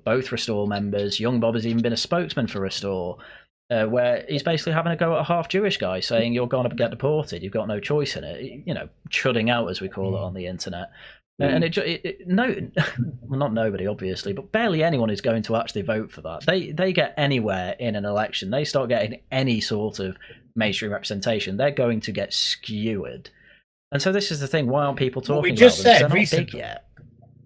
Speaker 1: both Restore members. Young Bob has even been a spokesman for Restore, where he's basically having a go at a half-Jewish guy, saying you're going to get deported, you've got no choice in it, chudding out, as we call it on the internet. And well, not nobody, obviously, but barely anyone is going to actually vote for that. They get anywhere in an election, they start getting any sort of mainstream representation, they're going to get skewered. And so this is the thing, why aren't people talking about them? They're not big yet.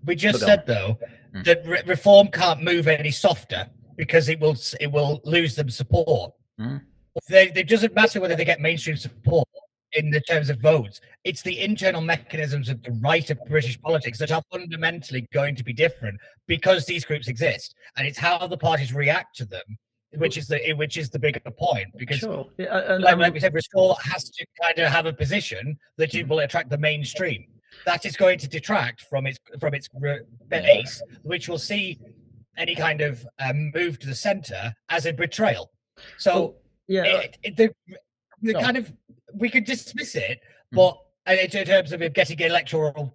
Speaker 4: We just said, though, that reform can't move any softer because it will lose them support. It doesn't matter whether they get mainstream support in the terms of votes. It's the internal mechanisms of the right of British politics that are fundamentally going to be different because these groups exist, and it's how the parties react to them which is the bigger point, because like we said, Restore has to kind of have a position that it will attract the mainstream. That is going to detract from its base, which will see any kind of move to the centre as a betrayal. So kind of, we could dismiss it, but in terms of it getting electoral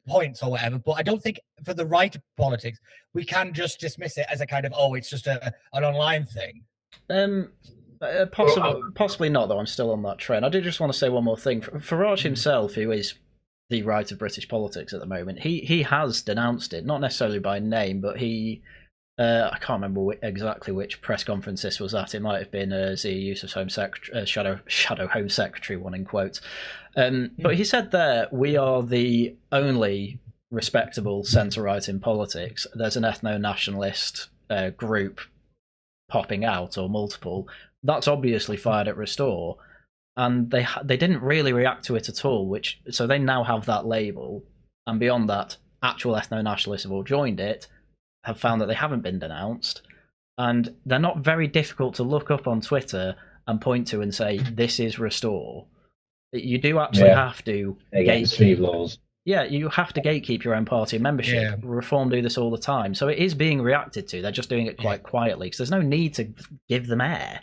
Speaker 4: points or whatever, but I don't think for the right of politics we can just dismiss it as a kind of it's just an online thing.
Speaker 1: Possibly not, though. I'm still on that train. I did just want to say one more thing. Farage himself, who is the right of British politics at the moment, he has denounced it, not necessarily by name, but he I can't remember exactly which press conference this was at. It might have been Zia Yusuf's Home Secretary, shadow Home Secretary, one in quotes. But he said there, we are the only respectable centre-right in politics. There's an ethno-nationalist group popping out, or multiple. That's obviously fired at Restore. And they didn't really react to it at all, so they now have that label. And beyond that, actual ethno-nationalists have all joined it, have found that they haven't been denounced, and they're not very difficult to look up on Twitter and point to and say, this is Restore. You do actually have to gatekeep laws. Yeah, you have to gatekeep your own party membership. Yeah. Reform do this all the time. So it is being reacted to. They're just doing it quite quietly, because there's no need to give them air.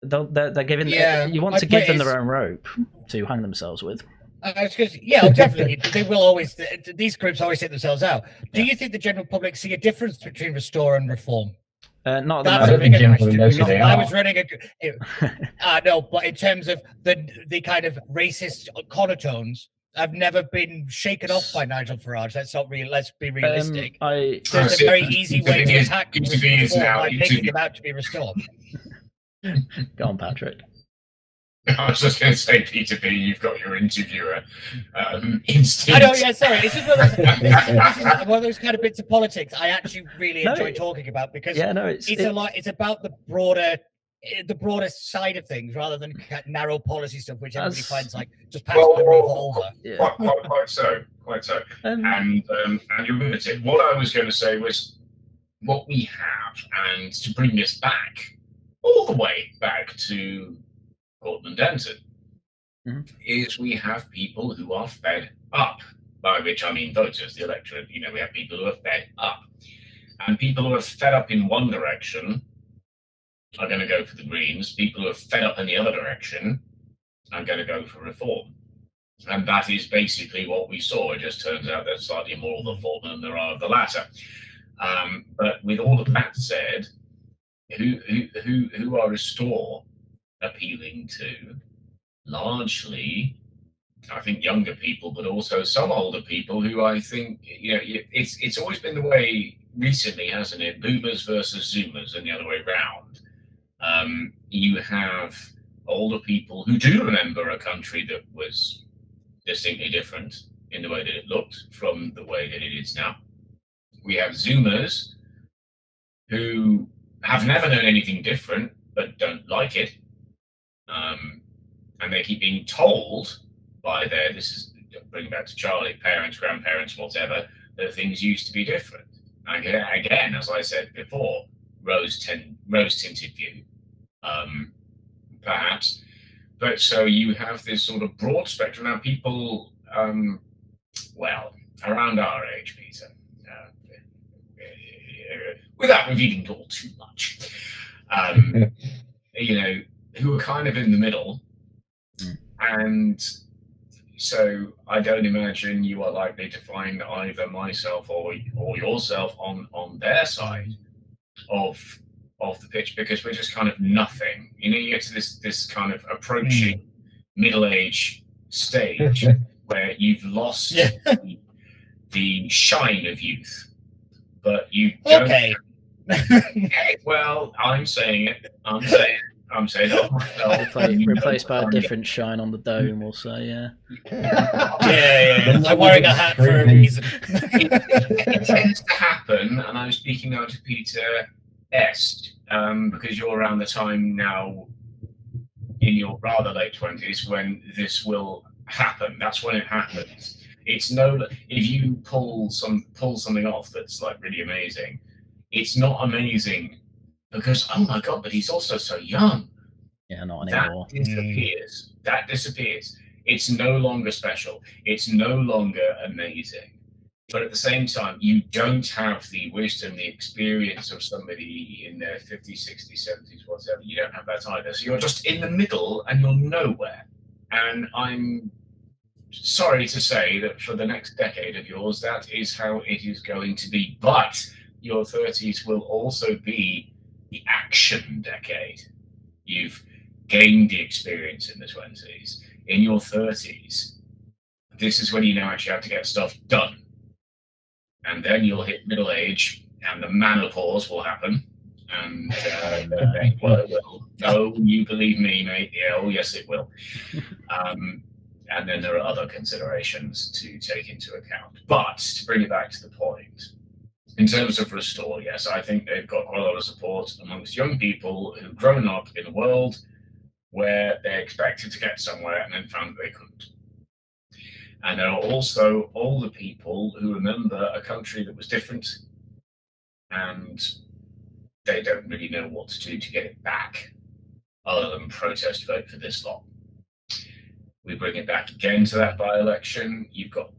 Speaker 1: They're giving. You want to give them their own rope to hang themselves with.
Speaker 4: I was going to, yeah, definitely. They will always. These groups always take themselves out. Do you think the general public see a difference between restore and reform?
Speaker 1: Not
Speaker 4: That's
Speaker 3: I
Speaker 4: a
Speaker 3: don't think
Speaker 4: bigger
Speaker 3: generally
Speaker 4: question.
Speaker 3: knows who
Speaker 4: Because
Speaker 3: they
Speaker 4: if I
Speaker 3: are.
Speaker 4: was running no, but in terms of the kind of racist connotones, I've never been shaken off by Nigel Farage. Let's be realistic. There's a very easy way to attack reform by making them out to be restored.
Speaker 1: Go on, Patrick.
Speaker 2: I was just going to say, Peter B, you've got your interviewer instinct.
Speaker 4: I know, yeah, sorry. It's just one of those kind of bits of politics I actually really enjoy talking about, because it's about the broader side of things rather than narrow policy stuff, which everybody finds like just pass the roof over.
Speaker 2: Yeah. Quite so. And you're limited. What I was going to say was what we have, and to bring this back all the way back to Gorton and Denton, is we have people who are fed up, by which I mean voters, the electorate. We have people who are fed up. And people who are fed up in one direction are going to go for the Greens. People who are fed up in the other direction are going to go for reform. And that is basically what we saw. It just turns out there's slightly more of the former than there are of the latter. But with all of that said, who are Restore appealing to? Largely, I think, younger people, but also some older people who I think, it's always been the way recently, hasn't it? Boomers versus Zoomers and the other way round. You have older people who do remember a country that was distinctly different in the way that it looked from the way that it is now. We have Zoomers who have never known anything different but don't like it. And they keep being told by this is bringing back to Charlie, parents, grandparents, whatever, that things used to be different. And again, as I said before, rose-tinted view, perhaps. But so you have this sort of broad spectrum. Now people, around our age, Peter, without revealing all too much, who are kind of in the middle. And so I don't imagine you are likely to find either myself or yourself on their side of the pitch, because we're just kind of nothing. You get to this kind of approaching middle-age stage where you've lost the shine of youth, but you don't.
Speaker 4: Okay.
Speaker 2: Well, I'm saying it. I'm saying
Speaker 1: replaced by a different shine on the dome, we'll say, yeah.
Speaker 4: Yeah. I'm wearing a hat for a reason.
Speaker 2: It tends to happen, and I'm speaking now to Peter S, because you're around the time now in your rather late 20s when this will happen. That's when it happens. It's if you pull something off that's like really amazing, it's not amazing because, oh my God, but he's also so young.
Speaker 1: Yeah, not anymore.
Speaker 2: That disappears. It's no longer special. It's no longer amazing. But at the same time, you don't have the wisdom, the experience of somebody in their 50s, 60s, 70s, whatever. You don't have that either. So you're just in the middle and you're nowhere. And I'm sorry to say that for the next decade of yours, that is how it is going to be. But your 30s will also be the action decade. You've gained the experience in the 20s. In your 30s, this is when you now actually have to get stuff done. And then you'll hit middle age, and the menopause will happen. And it will. Oh, you believe me, mate? Yeah, oh, yes, it will. And then there are other considerations to take into account. But to bring it back to the point, in terms of Restore, yes, I think they've got quite a lot of support amongst young people who've grown up in a world where they expected to get somewhere and then found that they couldn't. And there are also older people who remember a country that was different and they don't really know what to do to get it back other than protest vote for this lot. We bring it back again to that by-election. You've got,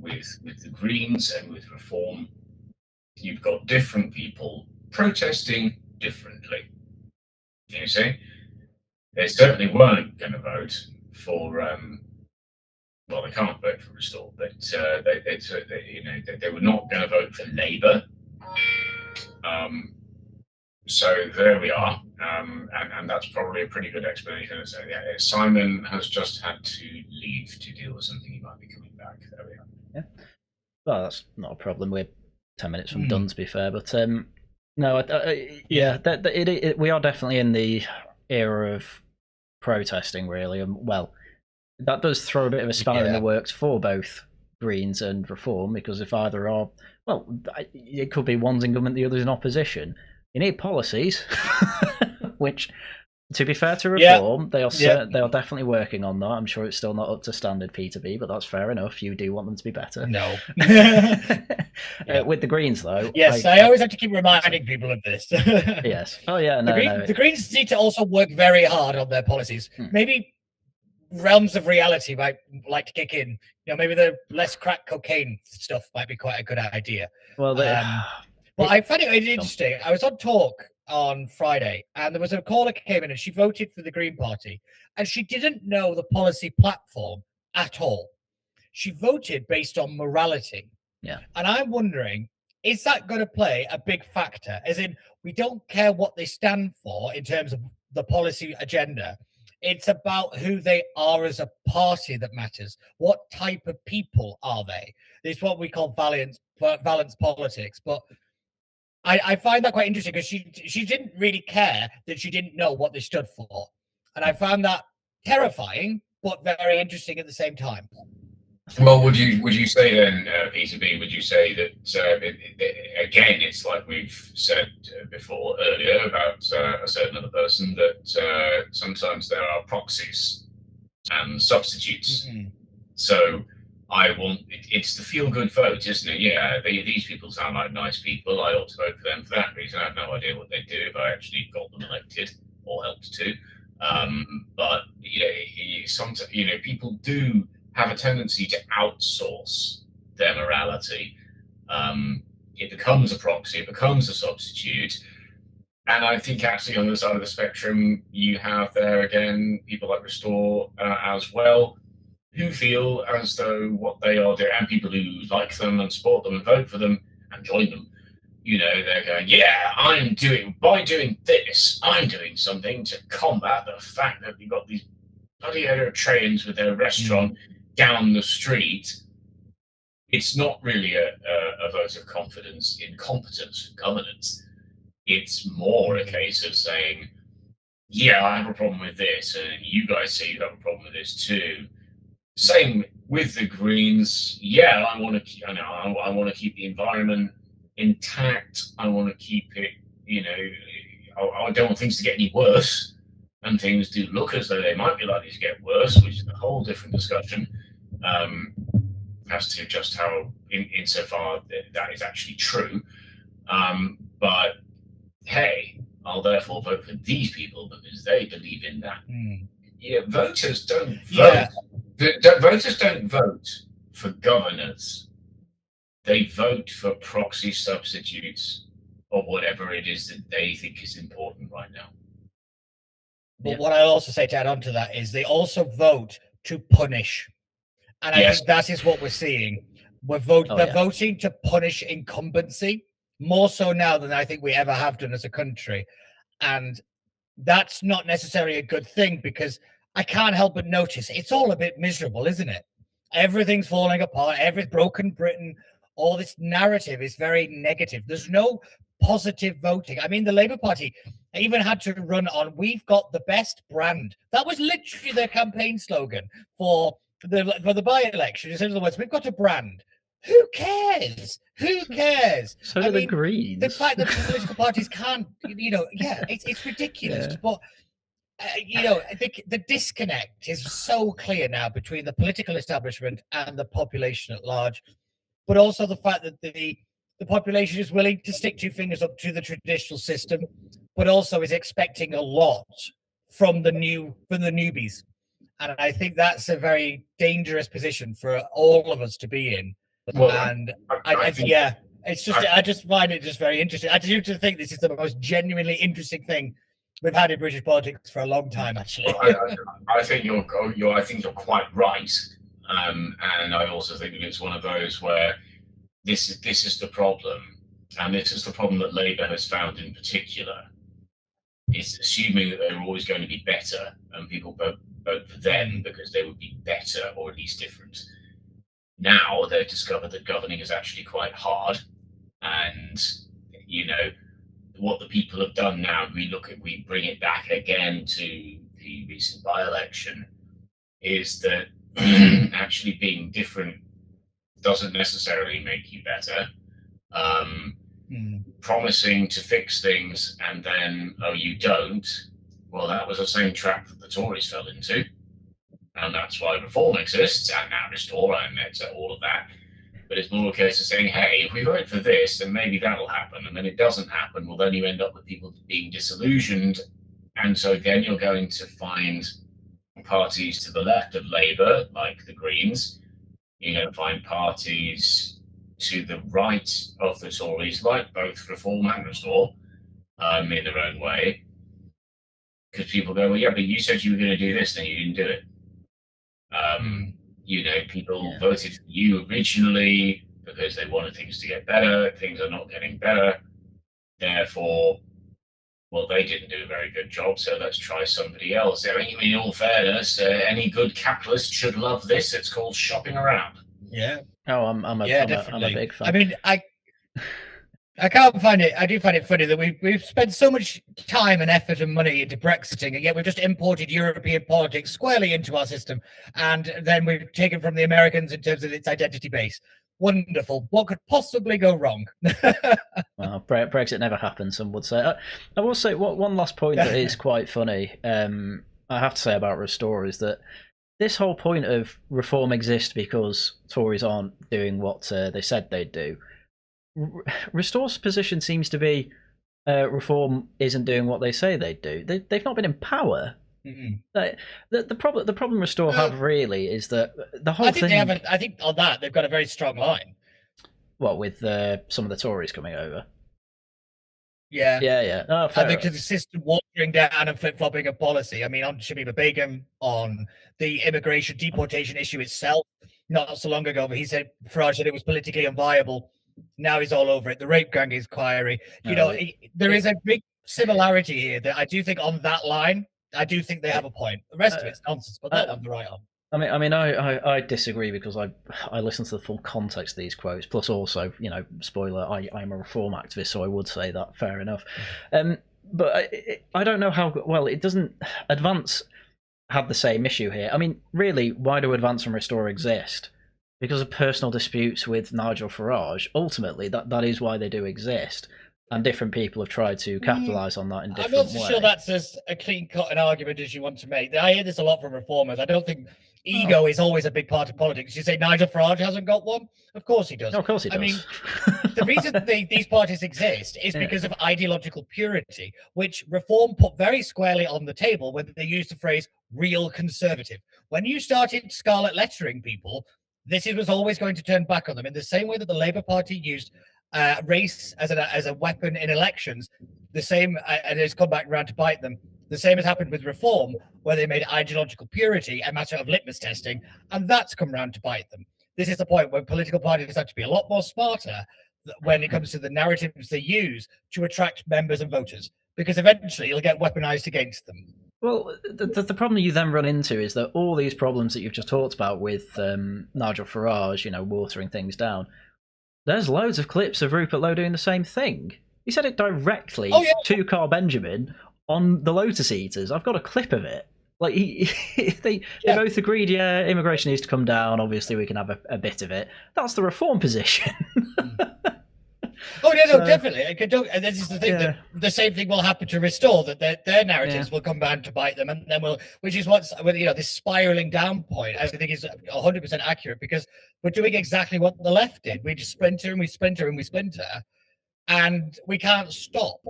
Speaker 2: with the Greens and with Reform, you've got different people protesting differently. You see? They certainly weren't going to vote for well, they can't vote for Restore, but they were not going to vote for Labour. So there we are, and that's probably a pretty good explanation. So, yeah, Simon has just had to leave to deal with something. He might be coming back. There we are.
Speaker 1: Yeah. Well, that's not a problem. We're 10 minutes from done, to be fair. But no, we are definitely in the era of protesting, really. And well, that does throw a bit of a spanner in the works for both Greens and Reform, because if either are, well, it could be one's in government, the other's in opposition. You need policies, which, to be fair to Reform, they are definitely working on that. I'm sure it's still not up to standard P2B, but that's fair enough. You do want them to be better.
Speaker 4: No.
Speaker 1: With the Greens, though.
Speaker 4: Yes, I always have to keep reminding people of this.
Speaker 1: Yes. Oh, yeah. No,
Speaker 4: the Greens need to also work very hard on their policies. Maybe realms of reality might like to kick in. You know, maybe the less crack cocaine stuff might be quite a good idea.
Speaker 1: Well,
Speaker 4: well, I found it interesting. I was on Talk on Friday, and there was a caller came in, and she voted for the Green Party, and she didn't know the policy platform at all. She voted based on morality.
Speaker 1: Yeah.
Speaker 4: And I'm wondering, is that going to play a big factor? As in, we don't care what they stand for in terms of the policy agenda. It's about who they are as a party that matters. What type of people are they? It's what we call valence politics. But I find that quite interesting, because she didn't really care that she didn't know what they stood for. And I found that terrifying, but very interesting at the same time.
Speaker 2: Well, would you say then, Peter B, would you say that, again, it's like we've said before earlier about a certain other person, that sometimes there are proxies and substitutes. So it's the feel-good vote, isn't it? Yeah, these people sound like nice people. I ought to vote for them for that reason. I have no idea what they do if I actually got them elected or helped to. But sometimes people do have a tendency to outsource their morality. It becomes a proxy, it becomes a substitute. And I think actually on the side of the spectrum, you have there again people like Restore as well, who feel as though what they are doing, and people who like them and support them and vote for them and join them, they're going, by doing this, I'm doing something to combat the fact that we've got these bloody Eritreans with their restaurant down the street. It's not really a vote of confidence in competence governance. It's more a case of saying, yeah, I have a problem with this, and you guys say you have a problem with this too. Same with the Greens. Yeah, I want to keep the environment intact. I want to keep it, I don't want things to get any worse. And things do look as though they might be likely to get worse, which is a whole different discussion as to just how, insofar that is actually true. But hey, I'll therefore vote for these people because they believe in that. Yeah, voters don't vote. Yeah. Voters don't vote for governors. They vote for proxy substitutes or whatever it is that they think is important right now.
Speaker 4: But what I also say to add on to that is they also vote to punish. And I think that is what we're seeing. They're voting to punish incumbency, more so now than I think we ever have done as a country. And that's not necessarily a good thing, because I can't help but notice it's all a bit miserable, isn't it? Everything's falling apart, every broken Britain, all this narrative is very negative. There's no positive voting. I mean, the Labour Party even had to run on, we've got the best brand. That was literally their campaign slogan for the by-election. In other words, we've got a brand. Who cares? Who cares?
Speaker 1: So do the Greens.
Speaker 4: The fact that political parties can't, it's ridiculous. But I think the disconnect is so clear now between the political establishment and the population at large, but also the fact that the population is willing to stick two fingers up to the traditional system, but also is expecting a lot from the newbies. And I think that's a very dangerous position for all of us to be in. Well, and I just find it just very interesting. I do think this is the most genuinely interesting thing we've had in British politics for a long time, actually.
Speaker 2: I think you're quite right. And I also think that it's one of those where this is the problem, and this is the problem that Labour has found in particular, is assuming that they were always going to be better, and people vote for them because they would be better or at least different. Now they've discovered that governing is actually quite hard, and what the people have done now, we bring it back again to the recent by-election, is that actually being different doesn't necessarily make you better. Promising to fix things and then, oh, you don't, well, that was the same trap that the Tories fell into. And that's why Reform exists, and now Restore, and it's all of that. But it's more a case of saying, hey, if we vote for this, then maybe that'll happen. And then it doesn't happen. Well, then you end up with people being disillusioned. And so then you're going to find parties to the left of Labour, like the Greens. You're going to find parties to the right of the Tories, like both Reform and Restore, in their own way. Because people go, well, yeah, but you said you were going to do this, then you didn't do it. People voted for you originally because they wanted things to get better. Things are not getting better. Therefore, well, they didn't do a very good job, so let's try somebody else. I mean, in all fairness, any good capitalist should love this. It's called shopping around.
Speaker 4: Yeah.
Speaker 1: Oh, I'm a big fan.
Speaker 4: I mean, I can't find it. I do find it funny that we've spent so much time and effort and money into Brexiting, and yet we've just imported European politics squarely into our system, and then we've taken from the Americans in terms of its identity base. Wonderful. What could possibly go wrong?
Speaker 1: Well, Brexit never happened, some would say. I will say one last point that is quite funny. I have to say about Restore is that this whole point of Reform exists because Tories aren't doing what they said they'd do. Restore's position seems to be Reform isn't doing what they say they'd do. They've not been in power. The problem Restore have really is that the whole thing.
Speaker 4: I think on that they've got a very strong line.
Speaker 1: What with some of the Tories coming over?
Speaker 4: Yeah.
Speaker 1: Oh,
Speaker 4: I think the system watering down and flip-flopping of policy. I mean, on Shabib Begum, on the immigration deportation issue itself, not so long ago, but he said Farage said it was politically unviable. Now he's all over it. The rape gang inquiry. There is a big similarity here that I do think on that line, I do think they have a point. The rest of it's nonsense, but that one's right on.
Speaker 1: I disagree because I listen to the full context of these quotes. Plus, also, spoiler, I'm a Reform activist, so I would say that. Fair enough. But I don't know how well it doesn't. Advance had the same issue here. I mean, really, why do Advance and Restore exist? Because of personal disputes with Nigel Farage. Ultimately, that is why they do exist. And different people have tried to capitalise on that in different ways.
Speaker 4: I'm not sure that's as a clean-cut an argument as you want to make. I hear this a lot from reformers. I don't think ego is always a big part of politics. You say Nigel Farage hasn't got one? Of course he does.
Speaker 1: No, of course he does.
Speaker 4: I mean, the reason these parties exist is because of ideological purity, which Reform put very squarely on the table when they used the phrase real conservative. When you started scarlet lettering people, this was always going to turn back on them in the same way that the Labour Party used race as a weapon in elections. The same, and it's come back around to bite them. The same has happened with Reform, where they made ideological purity a matter of litmus testing, and that's come round to bite them. This is the point where political parties have to be a lot more smarter when it comes to the narratives they use to attract members and voters, because eventually it'll get weaponized against them.
Speaker 1: Well, the problem you then run into is that all these problems that you've just talked about with Nigel Farage, watering things down, there's loads of clips of Rupert Lowe doing the same thing. He said it directly to Carl Benjamin on the Lotus Eaters. I've got a clip of it. Like they both agreed, immigration needs to come down. Obviously, we can have a bit of it. That's the Reform position.
Speaker 4: Oh yeah, no, definitely. And this is the thing that the same thing will happen to Restore, that their narratives will come back to bite them, and then which is what's this spiraling down point. I think is 100% accurate, because we're doing exactly what the left did. We just splinter and we splinter and we splinter, and we can't stop.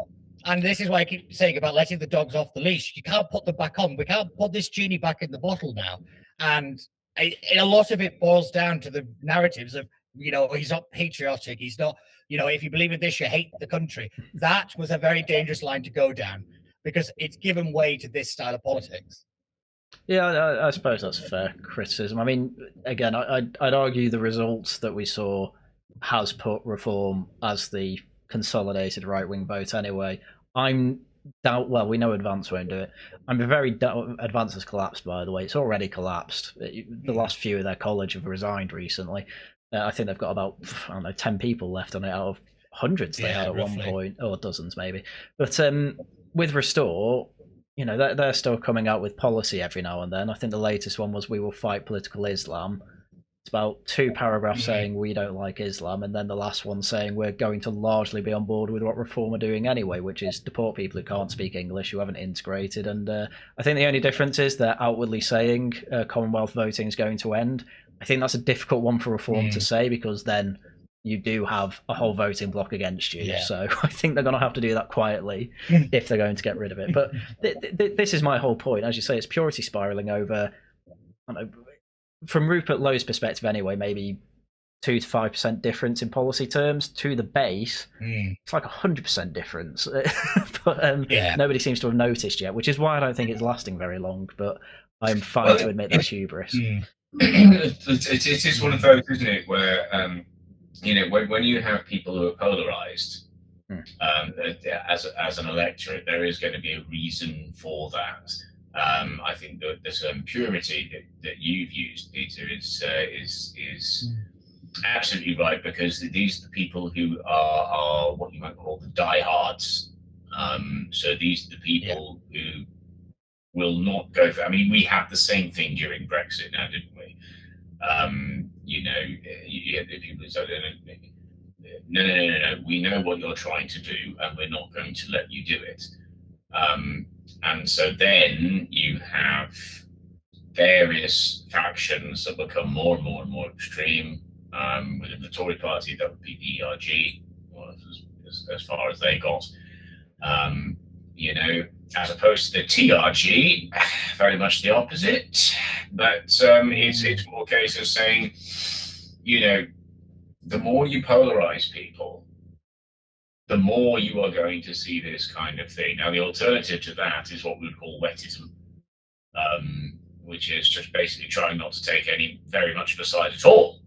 Speaker 4: And this is why I keep saying about letting the dogs off the leash. You can't put them back on. We can't put this genie back in the bottle now. And a lot of it boils down to the narratives of, he's not patriotic. He's not, if you believe in this, you hate the country. That was a very dangerous line to go down, because it's given way to this style of politics.
Speaker 1: Yeah, I suppose that's a fair criticism. I mean, again, I'd argue the results that we saw has put Reform as the consolidated right wing vote anyway. I'm doubt. Well, we know Advance won't do it. I'm very doubt. Advance has collapsed, by the way. It's already collapsed. The last few of their college have resigned recently. I think they've got about, I don't know, 10 people left on it out of hundreds they had at
Speaker 4: roughly.
Speaker 1: one point, or dozens maybe. But with Restore, you know, they're still coming out with policy every now and then. I think the latest one was "We will fight political Islam." It's about 2 paragraphs saying we don't like Islam, and then the last one saying we're going to largely be on board with what Reform are doing anyway, which is deport people who can't speak English, who haven't integrated. And I think the only difference is they're outwardly saying Commonwealth voting is going to end. I think that's a difficult one for Reform to say, because then you do have a whole voting block against you. Yeah. So I think they're going to have to do that quietly if they're going to get rid of it. But this is my whole point. As you say, it's purity spiraling over, I don't know, from Rupert Lowe's perspective anyway, maybe 2 to 5% difference in policy terms. To the base, it's like 100% difference. But nobody seems to have noticed yet, which is why I don't think it's lasting very long. But I'm fine to admit that's hubris.
Speaker 2: It is one of those, isn't it, where you know, when you have people who are polarized as an electorate, there is going to be a reason for that. I think that the term purity that you've used, Peter, is absolutely right, because these are the people who are what you might call the diehards. So these are the people who will not go for. I mean, we had the same thing during Brexit now, didn't we? You know, you had the people who said, no, we know what you're trying to do, and we're not going to let you do it. And so then you have various factions that become more and more and more extreme. Within the Tory party, that would be the ERG, well, as far as they got. You know, as opposed to the TRG, very much the opposite. But it's more a case of saying, you know, the more you polarize people, the more you are going to see this kind of thing. Now, the alternative to that is what we would call wettism, which is just basically trying not to take very much of a side at all.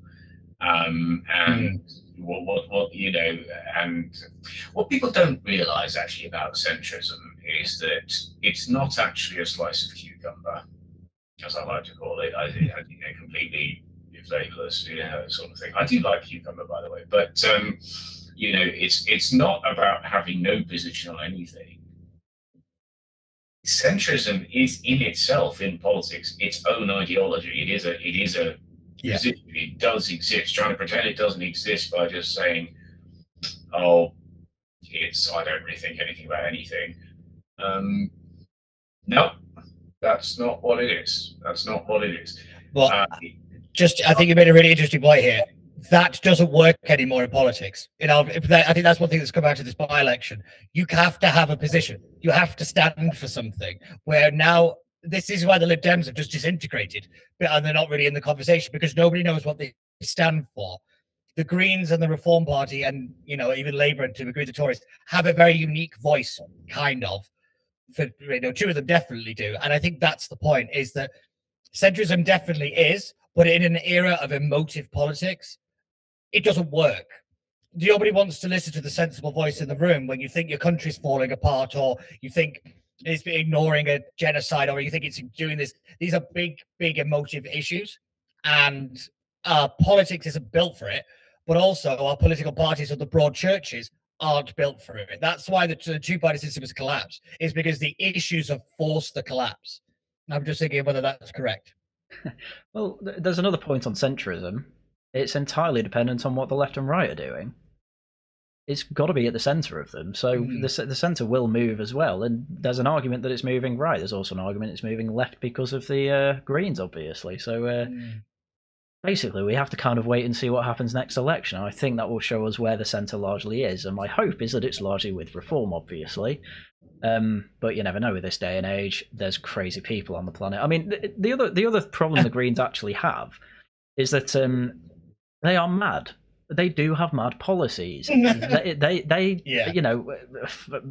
Speaker 2: And what you know, and what people don't realise actually about centrism is that it's not actually a slice of cucumber, as I like to call it. I think completely flavourless, you know, sort of thing. I do like cucumber, by the way, but you know, it's not about having no position on anything. Centrism is in itself, in politics, its own ideology. It is a position. It does exist. Trying to pretend it doesn't exist by just saying, "Oh, I don't really think anything about anything." No, that's not what it is. That's not what it is.
Speaker 4: Well, I think you made a really interesting point here. That doesn't work anymore in politics. You know, I think that's one thing that's come out of this by-election. You have to have a position. You have to stand for something. Where now, this is why the Lib Dems have just disintegrated, and they're not really in the conversation, because nobody knows what they stand for. The Greens and the Reform Party, and you know, even Labour, and to agree, the Tories have a very unique voice, kind of. For, you know, 2 of them definitely do, and I think that's the point: is that centrism definitely is, but in an era of emotive politics, it doesn't work. Nobody wants to listen to the sensible voice in the room when you think your country's falling apart, or you think it's ignoring a genocide, or you think it's doing this. These are big, big emotive issues, and politics isn't built for it. But also, our political parties or the broad churches aren't built for it. That's why the two-party system has collapsed. Is because the issues have forced the collapse. And I'm just thinking whether that's correct.
Speaker 1: Well, there's another point on centrism. It's entirely dependent on what the left and right are doing. It's got to be at the centre of them. So the centre will move as well. And there's an argument that it's moving right. There's also an argument it's moving left because of the Greens, obviously. So basically, we have to kind of wait and see what happens next election. I think that will show us where the centre largely is. And my hope is that it's largely with Reform, obviously. But you never know with this day and age. There's crazy people on the planet. I mean, the other problem the Greens actually have is that they are mad. They do have mad policies. they you know,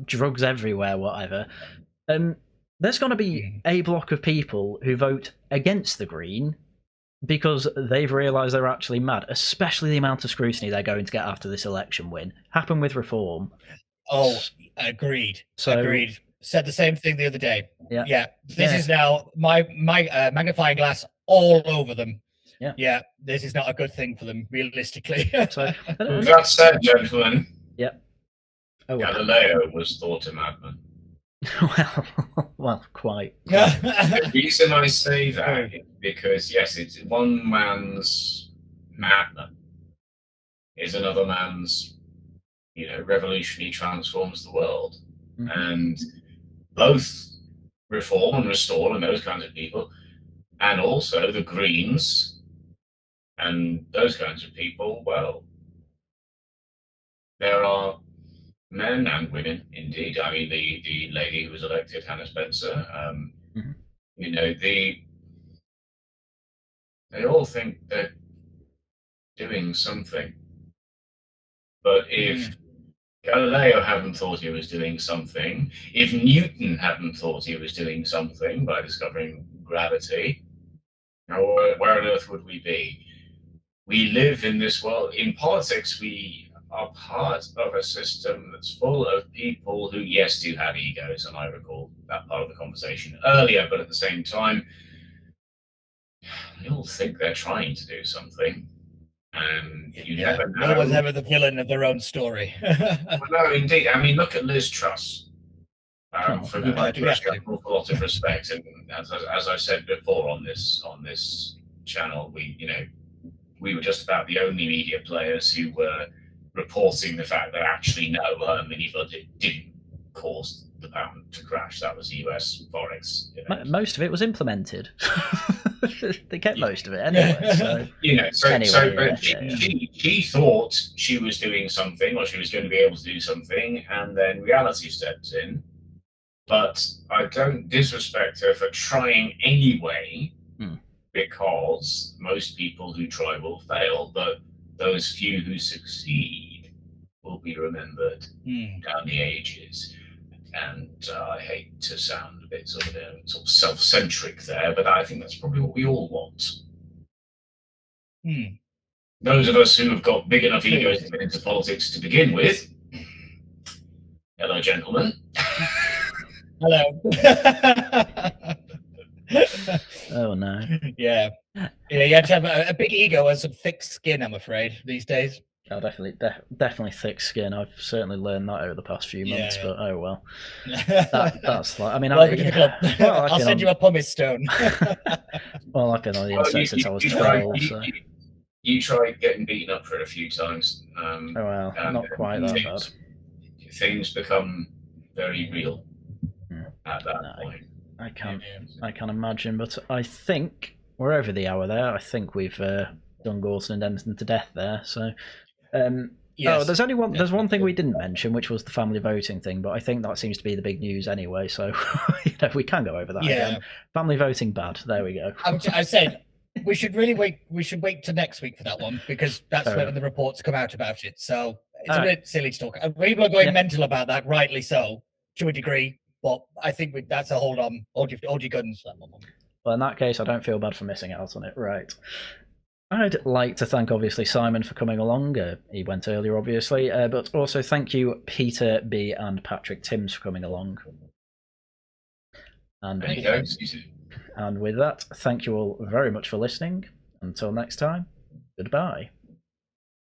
Speaker 1: drugs everywhere, whatever. there's going to be a block of people who vote against the Green because they've realised they're actually mad, especially the amount of scrutiny they're going to get after this election win. Happened with Reform.
Speaker 4: Oh, agreed.
Speaker 1: So,
Speaker 4: agreed. Said the same thing the other day.
Speaker 1: Yeah.
Speaker 4: Yeah. This is now my magnifying glass all over them.
Speaker 1: Yeah.
Speaker 4: Yeah. This is not a good thing for them, realistically.
Speaker 1: So,
Speaker 2: that said, gentlemen.
Speaker 1: Yep. Oh,
Speaker 2: Galileo was thought a madman.
Speaker 1: well, quite.
Speaker 2: The reason I say that is because, yes, it's one man's madman is another man's, revolutionary transforms the world.
Speaker 1: Mm-hmm.
Speaker 2: And both Reform and Restore and those kinds of people, and also the Greens and those kinds of people, well, there are men and women, indeed. I mean, the lady who was elected, Hannah Spencer, they all think they're doing something. But if Galileo hadn't thought he was doing something, if Newton hadn't thought he was doing something by discovering gravity, where on earth would we be? We live in this world. In politics, we are part of a system that's full of people who, yes, do have egos, and I recall that part of the conversation earlier, but at the same time, they all think they're trying to do something. And you never know.
Speaker 4: No one's ever the villain of their own story.
Speaker 2: Well, no, indeed. I mean, look at Liz Truss, for whom I do have an awful lot of respect. And as I said before on this channel, we were just about the only media players who were reporting the fact that actually no, her mini budget didn't cause the pound to crash. That was US Forex.
Speaker 1: Most of it was implemented. They kept most of it anyway.
Speaker 2: She thought she was doing something, or she was going to be able to do something, and then reality steps in. But I don't disrespect her for trying anyway, because most people who try will fail, but those few who succeed will be remembered down the ages. And I hate to sound a bit sort of self-centric there, but I think that's probably what we all want. Those of us who have got big enough egos to get into politics to begin with. Hello, gentlemen.
Speaker 4: Hello.
Speaker 1: Oh no.
Speaker 4: Yeah. You have to have a big ego and some thick skin, I'm afraid, these days.
Speaker 1: Oh, definitely thick skin. I've certainly learned that over the past few months, but oh well. That's like, I mean,
Speaker 4: I'll send you a pumice stone.
Speaker 1: Well, I've been on the internet since I was 12.
Speaker 2: You tried getting beaten up for it a few times.
Speaker 1: Oh well, not quite that bad.
Speaker 2: Things become very real at that point.
Speaker 1: I can imagine, but I think we're over the hour there. I think we've done Gorton and Denton to death there. So, yes. There's one thing we didn't mention, which was the family voting thing. But I think that seems to be the big news anyway. So, we can go over that again. Family voting bad. There we go.
Speaker 4: I said we should really wait. We should wait till next week for that one, because that's when the reports come out about it. So it's a bit silly to talk. People are going mental about that, rightly so, to a degree. But I think that's a hold your guns.
Speaker 1: Well, in that case, I don't feel bad for missing out on it. Right. I'd like to thank, obviously, Simon for coming along. He went earlier, obviously. But also thank you, Peter B. and Patrick Timms, for coming along. And with that, thank you all very much for listening. Until next time, goodbye.